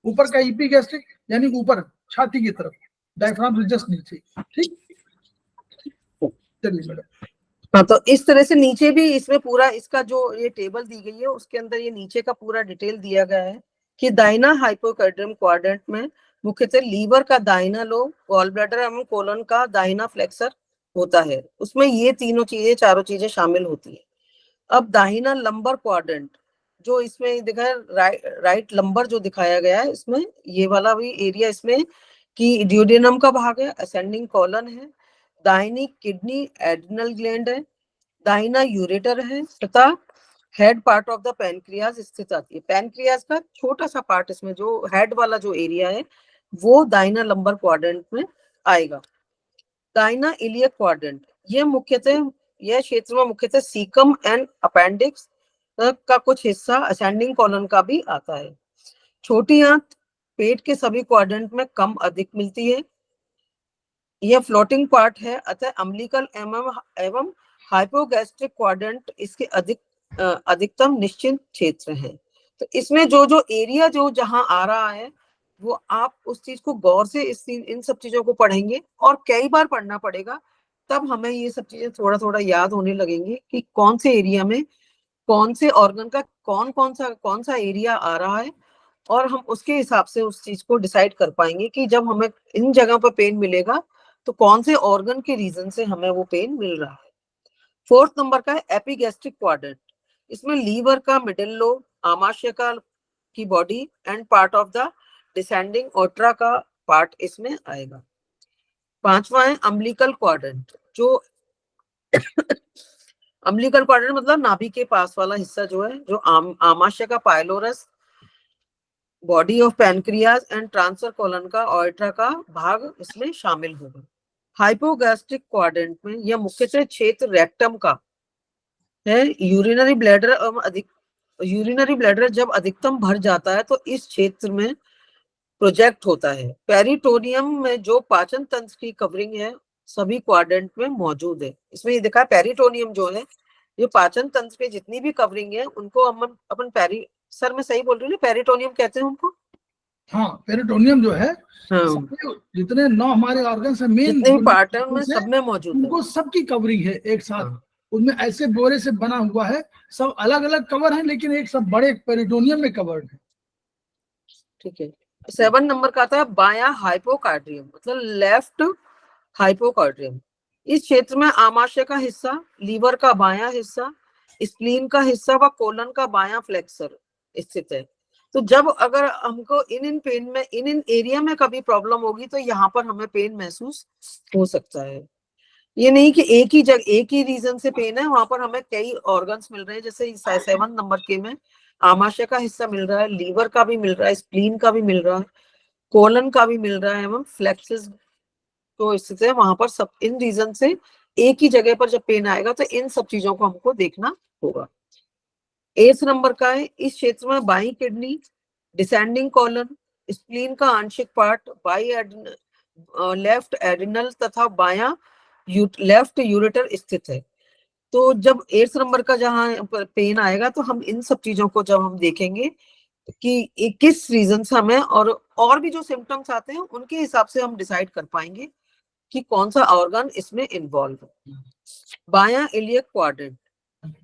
Speaker 1: ऊपर का ईपी गैस्ट्रिक यानी ऊपर छाती की तरफ, डायफ्राम से जस्ट नीचे, ठीक। चलिए मैडम।
Speaker 2: हाँ, तो इस तरह से नीचे भी इसमें पूरा इसका जो ये टेबल दी गई है उसके अंदर ये नीचे का पूरा डिटेल दिया गया है कि दाहिना हाइपोकॉन्ड्रियम क्वाड्रेंट में मुख्यतः लीवर का दाहिना लोब, गॉल ब्लैडर एवं कोलन का दाहिना फ्लेक्सर होता है। उसमें ये तीनों चीजें, चारों चीजें शामिल होती है। अब दाहिना लंबर क्वाड्रेंट जो इसमें दिखा है, राइट लंबर जो दिखाया गया है इसमें, ये वाला भी एरिया इसमें कि ड्यूडेनम का भाग है, असेंडिंग कॉलन है, दाहिनी किडनी एड्रिनल ग्लैंड है, दाहिना यूरेटर है तथा head part of the pancreas स्थित आती है। पैनक्रियाज का छोटा सा पार्ट इसमें जो हेड वाला जो एरिया है वो दाहिना लंबर क्वाड्रेंट में आएगा। दाहिना इलियक क्वाड्रेंट, यह क्षेत्र में मुख्यतः सीकम एंड अपेंडिक्स का कुछ हिस्सा, असेंडिंग कॉलन का भी आता है। छोटी आंत पेट के सभी क्वाड्रेंट में कम अधिक मिलती है। यह फ्लोटिंग पार्ट है, अतः अम्बिलिकल एवं हाइपोगैस्ट्रिक क्वाड्रेंट इसके अधिकतम निश्चित क्षेत्र है। तो इसमें जो जो एरिया जो जहां आ रहा है वो आप उस चीज को गौर से इन सब चीजों को पढ़ेंगे और कई बार पढ़ना पड़ेगा, तब हमें ये सब चीजें थोड़ा थोड़ा याद होने लगेंगे कि कौन से एरिया में कौन से ऑर्गन का कौन सा एरिया आ रहा है, और हम उसके हिसाब से उस चीज को डिसाइड कर पाएंगे कि जब हमें इन जगह पर पेन मिलेगा तो कौन से ऑर्गन के रीजन से हमें वो पेन मिल रहा है। 4th नंबर का है एपिगैस्ट्रिक क्वाड्रेंट। इसमें लीवर का मिडिल लोब, आमाशय का की body and part of the descending ओट्रा का पार्ट इसमें आएगा। 5वां है अम्बिलिकल क्वाड्रेंट। जो अम्बिलिकल क्वाड्रेंट मतलब नाभि के पास वाला हिस्सा जो है, जो आमाशय का pylorus, body of pancreas and transfer colon का ओएट्रा का भाग इसमें शामिल होगा। हाइपोगैस्ट्रिक क्वाड्रेंट में यह मुख्यतः क्षेत्र रेक्टम का है। यूरिनरी ब्लैडर जब अधिकतम भर जाता है तो इस क्षेत्र में प्रोजेक्ट होता है। पेरिटोनियम में जो पाचन तंत्र की कवरिंग है सभी क्वाड्रेंट में मौजूद है। इसमें ये देखा पेरिटोनियम जो है, ये पाचन तंत्र के जितनी भी कवरिंग है उनको हम अपन सर में सही बोल रही हूँ, पेरिटोनियम कहते हैं उनको।
Speaker 1: हाँ, पेरिटोनियम जो है,
Speaker 2: हाँ,
Speaker 1: जितने 9 हमारे ऑर्गन्स है मेन
Speaker 2: जितने पार्ट है उनमें सब में मौजूद है,
Speaker 1: उनको सबकी कवरिंग है एक साथ।
Speaker 2: हाँ।
Speaker 1: उनमें ऐसे बोरे से बना हुआ है, सब अलग अलग कवर है लेकिन एक सब बड़े पेरिटोनियम में कवर्ड है।
Speaker 2: ठीक है। 7 नंबर का था बायां हाइपोकार्डियम, मतलब लेफ्ट हाइपोकार्डियम। इस क्षेत्र में आमाशय का हिस्सा, लीवर का बायां हिस्सा, स्प्लीन का हिस्सा व कोलन का बायां फ्लेक्सर स्थित है। तो जब अगर हमको इन पेन में इन एरिया में कभी प्रॉब्लम होगी तो यहाँ पर हमें पेन महसूस हो सकता है। ये नहीं कि एक ही जगह एक ही रीजन से पेन है, वहां पर हमें कई ऑर्गन्स मिल रहे हैं। जैसे 7 नंबर के में आमाशय का हिस्सा मिल रहा है, लीवर का भी मिल रहा है, स्प्लीन का भी मिल रहा है, कोलन का भी मिल रहा है एवं फ्लेक्सिस तो स्थित है। वहां पर सब इन रीजन से एक ही जगह पर जब पेन आएगा तो इन सब चीजों को हमको देखना होगा। 8 नंबर का है, इस क्षेत्र में by kidney, descending colon, spleen का आंशिक पार्ट, लेफ्ट एड्रिनल तथा बायां लेफ्ट यूरेटर स्थित है। तो जब 8 नंबर का जहां पेन आएगा तो हम इन सब चीजों को जब हम देखेंगे कि किस रीजन से हमें और भी जो सिम्टम्स आते हैं उनके हिसाब से हम डिसाइड कर पाएंगे कि कौन सा ऑर्गन इसमें इन्वॉल्व है। बायां इलियक क्वाड्रेंट,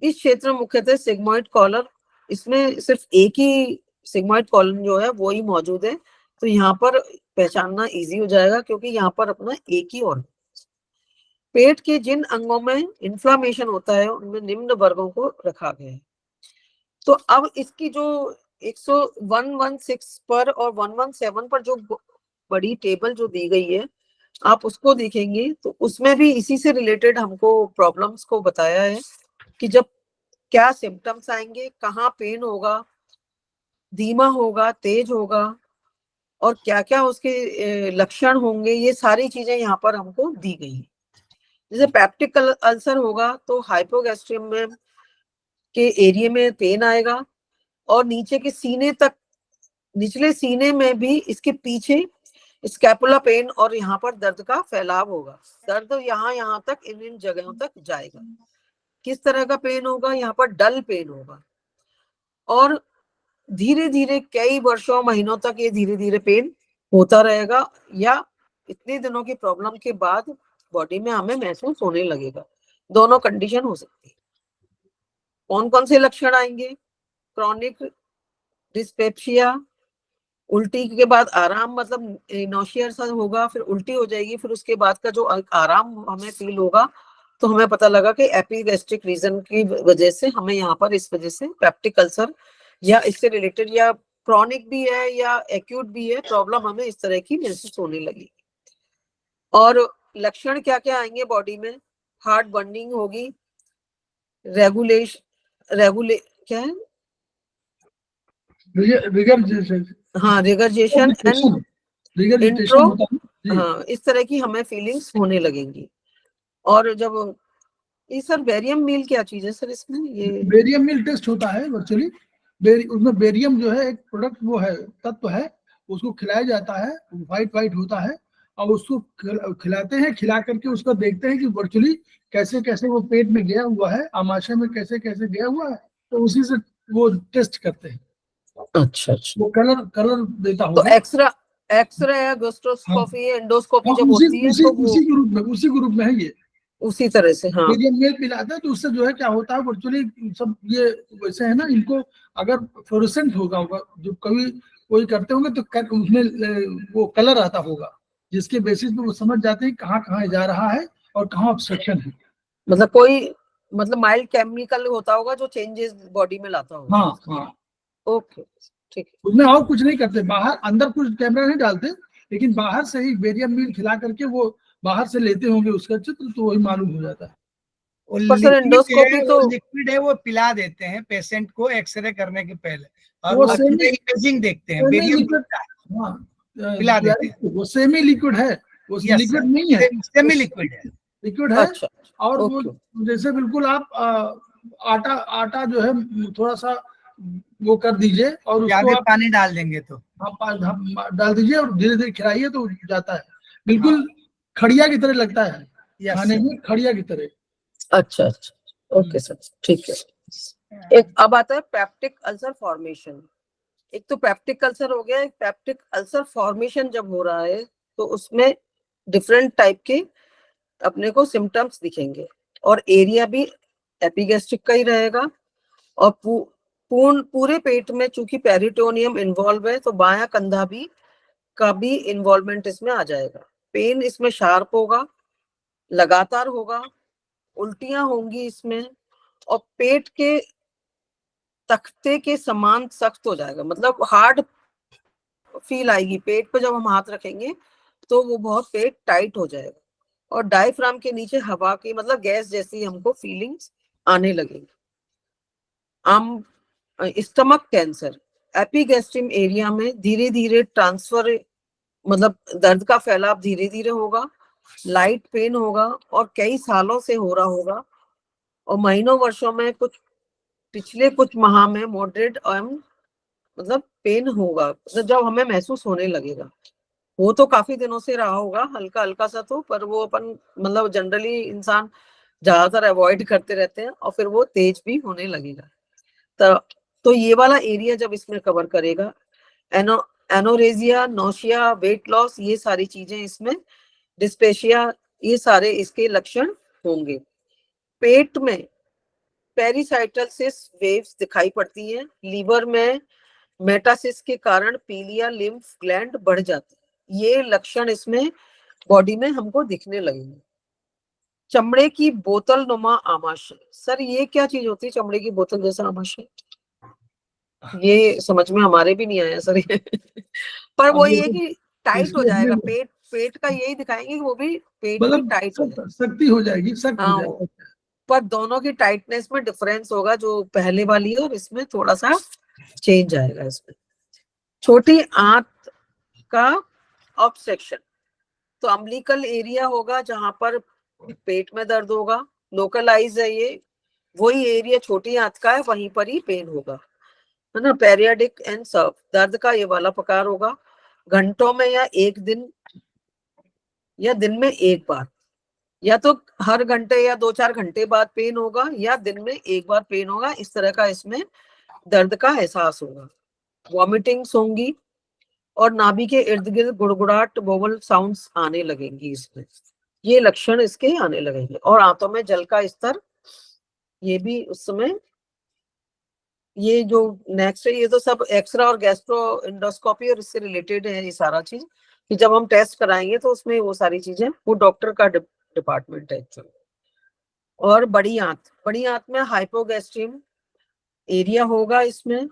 Speaker 2: इस क्षेत्र में मुख्यतः सिग्मोइड कॉलर, इसमें सिर्फ एक ही सिग्मोइड कॉलम जो है वो ही मौजूद है, तो यहाँ पर पहचानना इजी हो जाएगा क्योंकि यहाँ पर अपना एक ही ऑर्गन। पेट के जिन अंगों में इन्फ्लामेशन होता है उनमें निम्न वर्गों को रखा गया है। तो अब इसकी जो 116 पर और 117 पर जो बड़ी टेबल जो दी गई है आप उसको देखेंगे तो उसमें भी इसी से रिलेटेड हमको प्रॉब्लम्स को बताया है कि जब क्या सिम्टम्स आएंगे, कहाँ पेन होगा, धीमा होगा, तेज होगा, और क्या क्या उसके लक्षण होंगे, ये सारी चीजें यहाँ पर हमको दी गई है। जैसे पेप्टिक अल्सर होगा तो हाइपोगैस्ट्रियम में के एरिया में पेन आएगा और नीचे के सीने तक, निचले सीने में भी इसके पीछे स्कैपुला पेन और यहाँ पर दर्द का फैलाव होगा। दर्द यहाँ तक इन जगहों तक जाएगा। किस तरह का पेन होगा? यहाँ पर डल पेन होगा और धीरे धीरे कई वर्षों महीनों तक ये धीरे धीरे पेन होता रहेगा या इतने दिनों की प्रॉब्लम के बाद बॉडी में हमें महसूस होने लगेगा। दोनों कंडीशन हो सकती है। कौन कौन से लक्षण आएंगे? क्रॉनिक डिस्पेप्सिया, उल्टी के बाद आराम, मतलब नौशिया सा होगा, फिर उल्टी हो जाएगी, फिर उसके बाद का जो आराम हमें फील होगा, तो हमें पता लगा कि एपिगैस्ट्रिक रीजन की वजह से हमें यहाँ पर इस वजह से पेप्टिक अल्सर या इससे रिलेटेड या क्रॉनिक भी है या एक्यूट भी है प्रॉब्लम हमें इस तरह की महसूस होने लगेगी। और लक्षण क्या क्या आएंगे बॉडी में? हार्ट बर्निंग होगी, क्या है? रिगर्जेशन एंड इंट्रो, इस तरह की हमें फीलिंग्स होने लगेंगी। और जब ये सर बेरियम मील क्या चीज है सर इसमें? ये
Speaker 1: बेरियम मील टेस्ट होता है वर्चुअली, उसमें बेरियम जो है एक प्रोडक्ट वो है, तत्व है, उसको खिलाया जाता है, व्हाइट होता है और उसको खिलाते हैं, खिला करके उसको देखते हैं कि वर्चुअली कैसे कैसे वो पेट में गया हुआ है, आमाशय में कैसे कैसे गया हुआ है, तो उसी से वो टेस्ट करते हैं।
Speaker 2: अच्छा
Speaker 1: वो कलर देता
Speaker 2: होगा। तो एक्सरे या गैस्ट्रोस्कोपी एंडोस्कोपी जब होती है तो
Speaker 1: उसी ग्रुप में है ये,
Speaker 2: उसी तरह से। हाँ,
Speaker 1: बेरियम मील पिलाता है तो उससे जो है क्या होता है वर्चुअली सब ये वैसे है ना, इनको अगर फ्लोरेसेंट होगा जो कभी कोई करते होंगे तो उसमें वो कलर आता होगा जिसके बेसिस पे वो समझ जाते हैं कहाँ कहाँ जा रहा है और कहाँ ऑब्स्ट्रक्शन है।
Speaker 2: मतलब कोई माइल्ड केमिकल होता होगा जो चेंजेस बॉडी में लाता होगा।
Speaker 1: हाँ
Speaker 2: ओके, ठीक है।
Speaker 1: उसमें और कुछ नहीं करते, बाहर अंदर कुछ कैमरा नहीं डालते, लेकिन बाहर से ही बेरियम मील खिला करके वो बाहर से लेते होंगे उसका चित्र, तो वही मालूम हो जाता है।
Speaker 4: लिक्विड है वो पिला देते हैं पेशेंट को एक्सरे करने के पहले, और वो इमेजिंग देखते हैं,
Speaker 1: पिला देते हैं। वो सेमी लिक्विड है, वो लिक्विड नहीं है,
Speaker 4: सेमी लिक्विड
Speaker 1: है। और वो जैसे बिल्कुल आप आटा जो है थोड़ा सा वो कर दीजिए और उसको आप
Speaker 4: पानी डाल देंगे तो
Speaker 1: आप डाल दीजिए और धीरे धीरे खिलाइए तो जाता है, बिल्कुल खड़िया की तरह लगता है खाने में, खड़िया की तरह।
Speaker 2: अच्छा, ओके सर, ठीक है। एक अब आता है पेप्टिक अल्सर फॉर्मेशन। एक तो पेप्टिक अल्सर हो गया, एक पेप्टिक अल्सर फॉर्मेशन जब हो रहा है तो उसमें डिफरेंट टाइप के अपने को सिम्टम्स दिखेंगे और एरिया भी एपिगैस्ट्रिक का ही रहेगा और पूरे पेट में चूंकि पेरिटोनियम इन्वॉल्व है तो बायां कंधा भी का भी इन्वॉल्वमेंट इसमें आ जाएगा। पेन इसमें शार्प होगा, लगातार होगा, उल्टियां होंगी इसमें और पेट के तख्ते के समान सख्त हो जाएगा, मतलब हार्ड फील आएगी पेट पे। जब हम हाथ रखेंगे तो वो बहुत पेट टाइट हो जाएगा और डायफ्राम के नीचे हवा की मतलब गैस जैसी हमको फीलिंग्स आने लगेगी। स्टमक कैंसर, एपिगैस्ट्रियम एरिया में धीरे धीरे ट्रांसफर, मतलब दर्द का फैलाव धीरे धीरे होगा, लाइट पेन होगा और कई सालों से हो रहा होगा और महीनों वर्षों में पिछले कुछ माह में मॉडरेट मतलब पेन होगा, मतलब जब हमें महसूस होने लगेगा। वो तो काफी दिनों से रहा होगा हल्का हल्का सा, तो पर वो अपन मतलब जनरली इंसान ज्यादातर अवॉइड करते रहते हैं और फिर वो तेज भी होने लगेगा। तो ये वाला एरिया जब इसमें कवर करेगा, एनोरेजिया, नौशिया, वेट लॉस, ये सारी चीजें इसमें डिस्पेशिया, ये सारे इसके लक्षण होंगे। पेट में पेरिसाइटल वेव्स दिखाई पड़ती हैं। लीवर में मेटासिस के कारण पीलिया लिम्फ ग्लैंड बढ़ जाती है। ये लक्षण इसमें बॉडी में हमको दिखने लगेंगे। चमड़े की बोतल नुमा आमाशय, सर ये क्या चीज होती है चमड़े की बोतल जैसा आमाशय? ये समझ में हमारे भी नहीं आया सर ये पर वो ये कि टाइट हो जाएगा पेट, पेट का यही दिखाएंगे कि वो भी पेट भी
Speaker 1: मतलब
Speaker 2: टाइट हो जाएगा,
Speaker 1: शक्ति हो जाएगी, सख्त हो
Speaker 2: हाँ
Speaker 1: जाएगा।
Speaker 2: पर दोनों की टाइटनेस में डिफरेंस होगा, जो पहले वाली है और इसमें थोड़ा सा चेंज आएगा इसमें। छोटी आंत का ऑब्स्ट्रक्शन, तो अम्बिलिकल एरिया होगा जहां पर पेट में दर्द होगा, लोकलाइज है ये, वही एरिया छोटी आंत का है, वहीं पर ही पेन होगा, है ना। पेरियाडिक एंड सर्व, दर्द का ये वाला प्रकार होगा, घंटों में या एक दिन या दिन में एक बार, या तो हर घंटे या 2-4 घंटे बाद पेन होगा, या दिन में एक बार पेन होगा। इस तरह का इसमें दर्द का एहसास होगा। वॉमिटिंग्स होंगी और नाभि के इर्द गिर्द गुड़गुड़ाहट वोवल साउंड्स आने लगेंगी इसमें, ये लक्षण इसके आने लगेंगे। और आंतों में जल का स्तर, ये भी उस समय, ये जो नेक्स्ट है ये तो सब एक्सरा और गैस्ट्रो इंडोस्कोपी और इससे रिलेटेड है ये सारा चीज, कि जब हम टेस्ट कराएंगे तो उसमें वो सारी चीजें, वो डॉक्टर का डिपार्टमेंट है एक्चुअली। और बड़ी आंत में हाइपोगैस्ट्रीम एरिया होगा इसमें,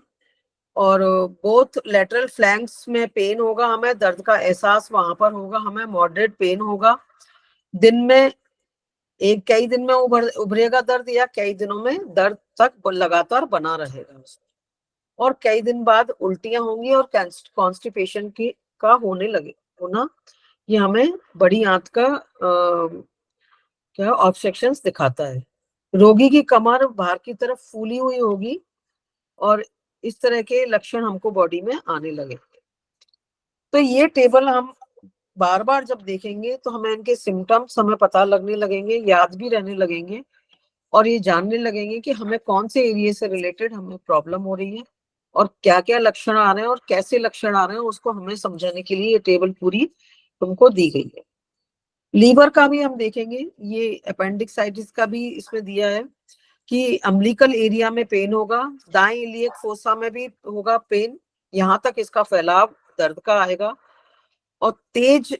Speaker 2: और बोथ लेटरल फ्लैंक्स में पेन होगा, हमें दर्द का एहसास वहां पर होगा, हमें मॉडरेट पेन होगा। दिन में कई दिन में उभरेगा दर्द, या कई दिनों में दर्द तक लगातार बना रहेगा, और कई दिन बाद उल्टियां होंगी और कॉन्स्टिपेशन की का होना, ये हमें बड़ी आंत का क्या ऑब्स्ट्रक्शंस दिखाता है। रोगी की कमर बाहर की तरफ फूली हुई होगी, और इस तरह के लक्षण हमको बॉडी में आने लगेंगे। तो ये टेबल हम बार बार जब देखेंगे तो हमें इनके सिम्टम्स हमें पता लगने लगेंगे, याद भी रहने लगेंगे, और ये जानने लगेंगे कि हमें कौन से एरिया से रिलेटेड हमें प्रॉब्लम हो रही है, और क्या क्या लक्षण आ रहे हैं और कैसे लक्षण आ रहे हैं, उसको हमें समझाने के लिए ये टेबल पूरी तुमको दी गई है। लीवर का भी हम देखेंगे, ये अपेंडिक्साइटिस का भी इसमें दिया है कि अम्बिलिकल एरिया में पेन होगा, दाएं इलियक फोसा में भी होगा पेन, यहाँ तक इसका फैलाव दर्द का आएगा, और तेज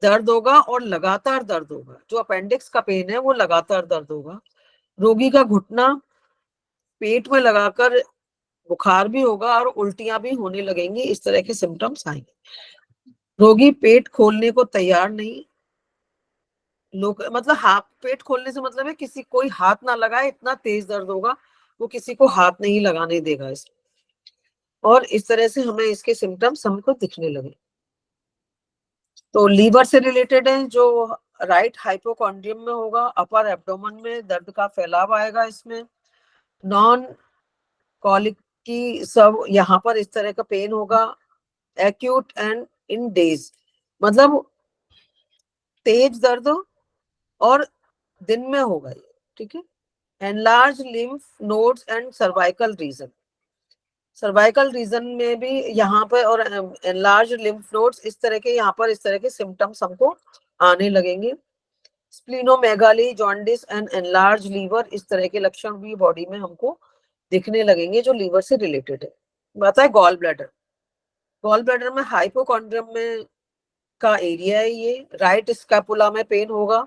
Speaker 2: दर्द होगा और लगातार दर्द होगा। जो अपेंडिक्स का पेन है वो लगातार दर्द होगा। रोगी का घुटना पेट में लगाकर बुखार भी होगा और उल्टियां भी होने लगेंगी, इस तरह के सिम्टम्स आएंगे। रोगी पेट खोलने को तैयार नहीं, लोग मतलब हाथ पेट खोलने से मतलब है किसी कोई हाथ ना लगाए, इतना तेज दर्द होगा, वो किसी को हाथ नहीं लगाने देगा इसमें, और इस तरह से हमें इसके सिम्टम्स हमको दिखने लगे। तो लीवर से रिलेटेड है, जो राइट हाइपोकॉन्ड्रियम में होगा, अपर एब्डोमेन में दर्द का फैलाव आएगा इसमें। नॉन कॉलिक की सब यहाँ पर इस तरह का पेन होगा, एक्यूट एंड इन डेज, मतलब तेज दर्द और दिन में होगा ये, ठीक है। Enlarge lymph nodes and cervical region, cervical region में भी यहाँ पर, और एनलार्ज लिम्फ नोड्स, इस तरह के यहाँ पर इस तरह के सिम्टम्स हमको आने लगेंगे। Splenomegaly, jaundice and enlarge liver, इस तरह के लक्षण भी बॉडी में हमको दिखने लगेंगे जो लीवर से रिलेटेड है। बात है गॉल ब्लैडर, गॉल ब्लैडर में हाइपोकॉन्ड्रियम में का एरिया है ये, राइट स्कैपुला में पेन होगा,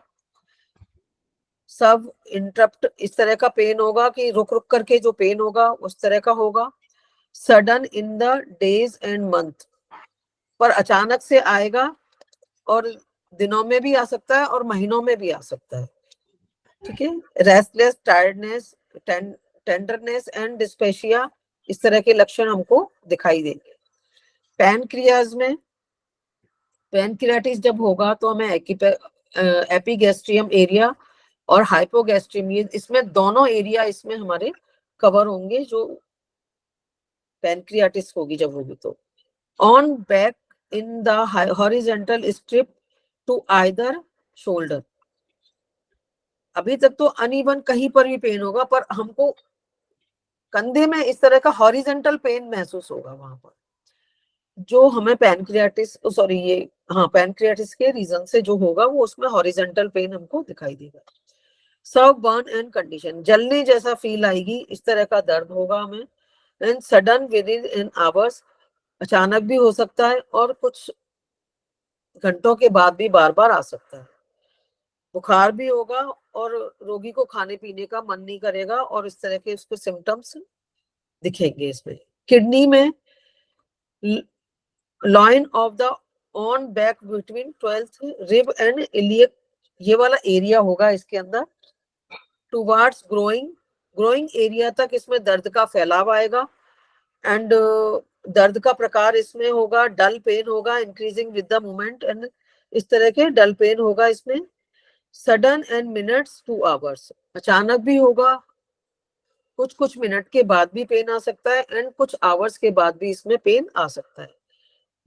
Speaker 2: सब इंटरप्ट इस तरह का पेन होगा कि रुक रुक करके जो पेन होगा उस तरह का होगा। Sudden in the days and month, पर अचानक से आएगा, और दिनों में भी आ सकता है और महीनों में भी आ सकता है, ठीक है। रेस्टलेस, टायर्डनेस, टेंडरनेस एंड डिस्पेशिया, इस तरह के लक्षण हमको दिखाई देंगे। पैनक्रियाज में पैनक्रियाटिस जब होगा तो हमें एपिगैस्ट्रियम एरिया और हाइपोगैस्ट्रियम, इसमें दोनों एरिया इसमें हमारे कवर होंगे जो पैनक्रियाटिस होगी जब होगी तो। On back in the horizontal strip to either shoulder, अभी तक तो अनइवन कहीं पर भी पेन होगा, पर हमको कंधे में इस तरह का हॉरिजेंटल पेन महसूस होगा वहां पर। जो हमें पैनक्रियाटिस सॉरी ये हाँ पैनक्रियाटिस के रीजन से जो होगा वो उसमें हॉरिजेंटल पेन हमको दिखाई देगा। सर्व बर्न एंड कंडीशन, जलने जैसा फील आएगी, इस तरह का दर्द होगा हमें। And sudden with in hours, अचानक भी हो सकता है और कुछ घंटों के बाद भी बार बार आ सकता है। बुखार भी होगा और रोगी को खाने पीने का मन नहीं करेगा और इस तरह के उसको सिम्टम्स दिखेंगे इसमें। किडनी में loin of the on back between 12th rib and iliac, ये वाला एरिया होगा इसके अंदर। टुवार्ड्स ग्रोइंग एरिया तक इसमें दर्द का फैलाव आएगा। एंड दर्द का प्रकार इसमें होगा डल पेन होगा increasing with the movement, and इस तरह के डल पेन होगा इसमें। Sudden and minutes two hours, अचानक भी होगा, कुछ मिनट के बाद भी पेन आ सकता है एंड कुछ आवर्स के बाद भी इसमें पेन आ सकता है।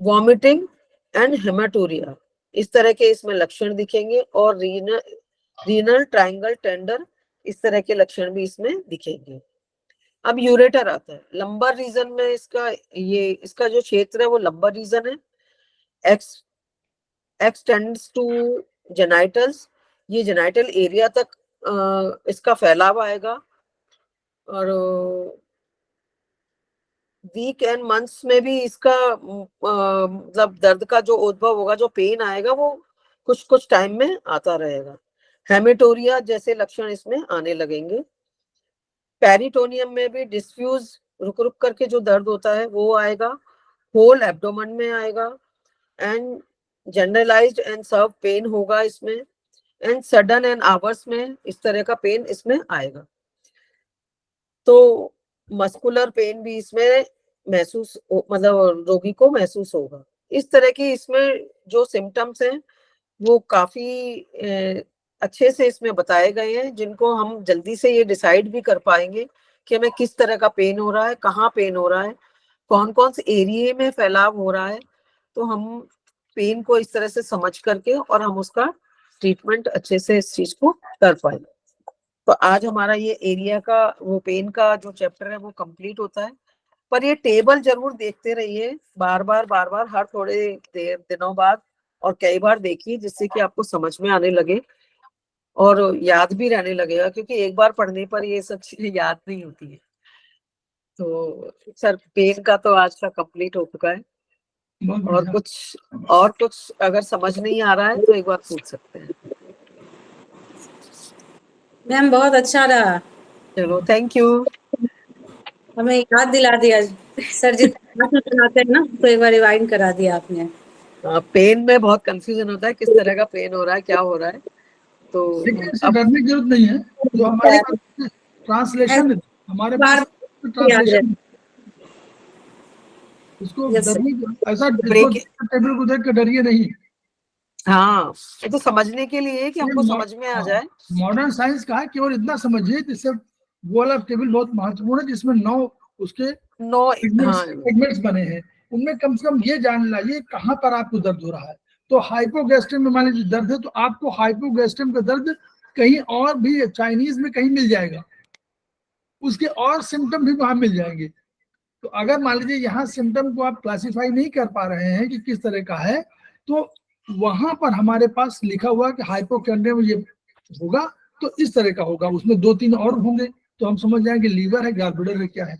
Speaker 2: वॉमिटिंग एंड हेमाटोरिया, इस तरह के इसमें लक्षण दिखेंगे। और रीनल ट्रायंगल टेंडर, इस तरह के लक्षण भी इसमें दिखेंगे। अब यूरेटर आता है। लंबर रीजन में इसका जो क्षेत्र है वो लंबर रीजन है। एक्सटेंड्स टू जेनाइटल्स, ये जेनाइटल एरिया तक इसका फैलाव आएगा। और वीक एंड मंथ्स में भी इसका मतलब दर्द का जो उद्भव होगा, जो पेन आएगा, वो कुछ टाइम में आता रहेगा। हेमेटोरिया जैसे लक्षण इसमें आने लगेंगे। पेरिटोनियम में भी डिस्फ्यूज रुक रुक करके जो दर्द होता है वो आएगा। होल एब्डोमेन में आएगा। And generalised and severe pain होगा इसमें। एंड सडन एंड आवर्स में इस तरह का पेन इसमें आएगा। तो मस्कुलर पेन भी इसमें महसूस मतलब रोगी को महसूस होगा। इस तरह की इसमें जो सिम्टम्स हैं वो काफी अच्छे से इसमें बताए गए हैं, जिनको हम जल्दी से ये डिसाइड भी कर पाएंगे कि हमें किस तरह का पेन हो रहा है, कहाँ पेन हो रहा है, कौन कौन से एरिया में फैलाव हो रहा है। तो हम पेन को इस तरह से समझ करके और हम उसका ट्रीटमेंट अच्छे से इस चीज को कर पाएंगे। तो आज हमारा ये एरिया का वो पेन का जो चैप्टर है वो कंप्लीट होता है। पर ये टेबल जरूर देखते रहिए बार बार हर थोड़े दिनों बाद, और कई बार देखिए, जिससे कि आपको समझ में आने लगे और याद भी रहने लगेगा, क्योंकि एक बार पढ़ने पर ये सब चीजें याद नहीं होती है। तो सर पेन का तो आज का कंप्लीट हो चुका है। और कुछ अगर समझ नहीं आ रहा है तो एक बार पूछ सकते हैं।
Speaker 5: मैम बहुत अच्छा रहा।
Speaker 2: चलो थैंक यू।
Speaker 5: हमें याद दिला दिया सर, जितना बनाते हैं ना तो एक बार रिवाइंड करा दिया आपने।
Speaker 1: पेन में बहुत कंफ्यूजन होता है, किस तरह का पेन हो रहा है, क्या हो रहा है। तो अब डरने की जरूरत नहीं है, जो हमारे ट्रांसलेशन है, हमारे पास ट्रांसलेशन, उसको डरने ऐसा टेबल को देख के डरिए नहीं। हाँ, तो समझने के लिए कि हमको समझ में आ जाए। मॉडर्न साइंस का है, केवल इतना समझिए जिससे वो वाला टेबल बहुत महत्वपूर्ण है, जिसमें 9 उसके 9 सेगमेंट्स बने हैं। उनमें कम से कम ये जान लाइए कहाँ पर आपको दर्द हो रहा है। तो हाइपोगैस्ट्रिक में मान लीजिए दर्द है, तो आपको हाइपोगैस्ट्रिक का दर्द कहीं और भी चाइनीज में कहीं मिल जाएगा, उसके और सिम्टम भी वहां मिल जाएंगे। तो अगर मान लीजिए यहाँ सिम्टम को आप क्लासिफाई नहीं कर पा रहे हैं कि किस तरह का है, तो वहां पर हमारे पास लिखा हुआ कि हाइपोकैंड्रिया में ये होगा तो इस तरह का होगा, उसमें 2-3 और होंगे, तो हम समझ जाएंगे लीवर है, गॉलब्लैडर है, क्या है।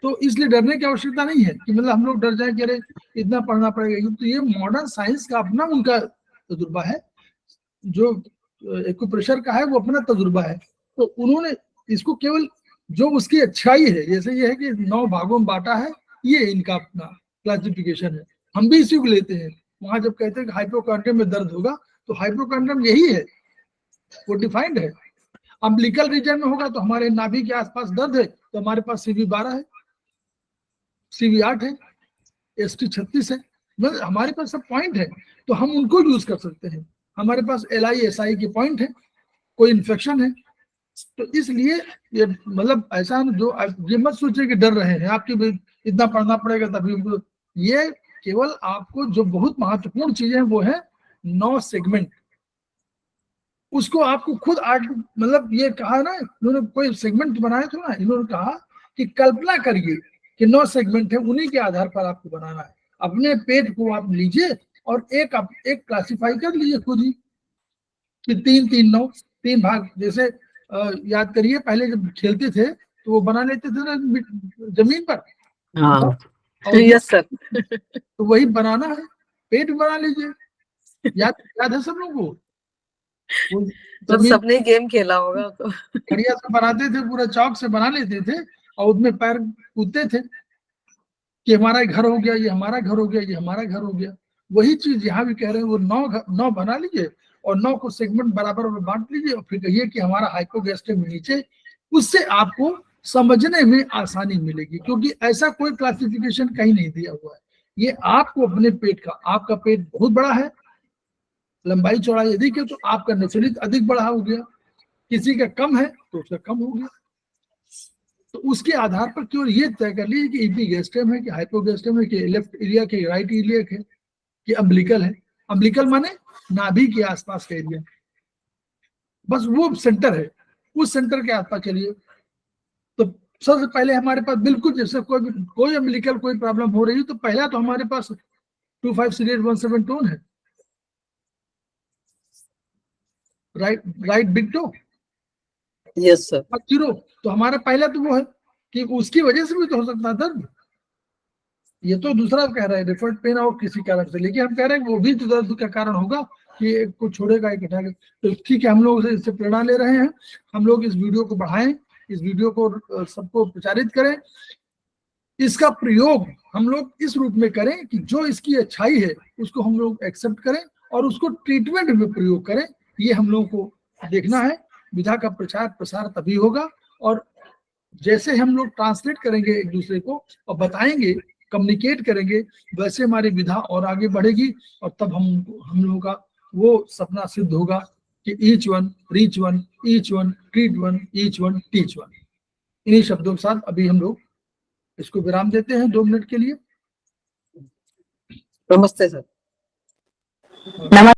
Speaker 1: तो इसलिए डरने की आवश्यकता नहीं है कि मतलब हम लोग डर जाए कि अरे इतना पढ़ना पड़ेगा। तो ये मॉडर्न साइंस का अपना उनका तजुर्बा है, जो एक्यूप्रेशर का है वो अपना तजुर्बा है। तो उन्होंने इसको केवल जो उसकी अच्छाई है, जैसे ये है कि 9 भागों में बांटा है, ये इनका अपना क्लासिफिकेशन है, हम भी इसी को लेते हैं। वहां जब कहते हैं कि हाइपोकॉन्ड्रियम में दर्द होगा, तो हाइपोकॉन्ड्रियम यही है, वो डिफाइंड है। अम्बिलिकल रीजन में होगा तो हमारे नाभि के आसपास दर्द है, तो हमारे पास CV12 है, CV8 है, ST 36 है, मतलब हमारे पास सब पॉइंट है, तो हम उनको यूज कर सकते हैं। हमारे पास LI SI के पॉइंट है, कोई इन्फेक्शन है, तो इसलिए ये मतलब ऐसा जो ये मत सोचिए कि डर रहे हैं आपकी इतना पढ़ना पड़ेगा तभी। ये केवल आपको जो बहुत महत्वपूर्ण चीजें वो है 9 सेगमेंट, उसको आपको खुद मतलब ये कहा ना, इन्होंने कोई सेगमेंट बनाया था ना, इन्होंने कहा कि कल्पना करिए कि 9 सेगमेंट है, उन्हीं के आधार पर आपको बनाना है। अपने पेट को आप लीजिए और एक क्लासिफाई कर लीजिए खुद ही कि 3 3 9 3 भाग। जैसे याद करिए पहले जब खेलते थे तो वो बना लेते थे ना जमीन पर,
Speaker 2: हाँ
Speaker 1: और
Speaker 2: यस सर।
Speaker 1: तो वही बनाना है, पेट बना लीजिए। याद है सब लोगों को? वो
Speaker 2: तो
Speaker 1: जमीन
Speaker 2: सबने गेम खेला होगा तो।
Speaker 1: खड़िया से बनाते थे, पूरा चौक से बना लेते थे और उसमें पैर कूदते थे कि हमारा घर हो गया, ये हमारा घर हो गया, ये हमारा घर हो गया। वही चीज यहाँ भी कह रहे हैं, वो 9 बना लीजिए और 9 को सेगमेंट बराबर में बांट लीजिए और फिर कहिए कि हमारा हाइपोगैस्ट्रिक नीचे। उससे आपको समझने में आसानी मिलेगी, क्योंकि ऐसा कोई क्लासिफिकेशन कहीं नहीं दिया हुआ है। ये आपको अपने पेट का, आपका पेट बहुत बड़ा है, लंबाई चौड़ाई अधिक है तो आपका नेचुरली अधिक बड़ा हो गया, किसी का कम है तो उसका कम हो गया। तो उसके आधार पर केवल ये तय कर लीजिए कि एपिगैस्ट्रम है कि हाइपोगैस्ट्रम है कि लेफ्ट एरिया के राइट एरिया है कि अम्बिलिकल है। अम्बिलिकल माने नाभि के आसपास का एरिया, बस वो सेंटर है, उस सेंटर के आसपास चलिए। तो सबसे पहले हमारे पास बिल्कुल जैसे कोई अम्बिलिकल कोई प्रॉब्लम हो रही है तो पहला तो हमारे पास 253817 टोन है, right big toe.
Speaker 2: Yes sir.
Speaker 1: Zero तो हमारा पहला तो वो है कि उसकी वजह से भी तो हो सकता है दर्द। ये तो दूसरा कह रहा है रिफर्ड पेन और किसी कारण से, लेकिन हम कह रहे हैं वो भी तो दर्द का कारण होगा कि एक को छोड़ेगा एक हटाएगा। तो ठीक है, हम लोग इससे प्रेरणा ले रहे हैं, हम लोग इस वीडियो को बढ़ाएं, इस वीडियो को सबको प्रचारित करें, इसका प्रयोग हम लोग इस रूप में करें कि जो इसकी अच्छाई है उसको हम लोग एक्सेप्ट करें और उसको ट्रीटमेंट में प्रयोग करें। ये हम लोग को देखना है। विधा का प्रचार प्रसार तभी होगा और जैसे हम लोग ट्रांसलेट करेंगे एक दूसरे को और बताएंगे, कम्युनिकेट करेंगे, वैसे हमारी विधा और आगे बढ़ेगी और तब हम लोगों का वो सपना सिद्ध होगा कि each one reach one, each one treat one, each one teach one. इन्हीं शब्दों के साथ अभी हम लोग इसको विराम देते हैं 2 मिनट के लिए।
Speaker 2: नमस्ते सर।
Speaker 5: नमस्ते।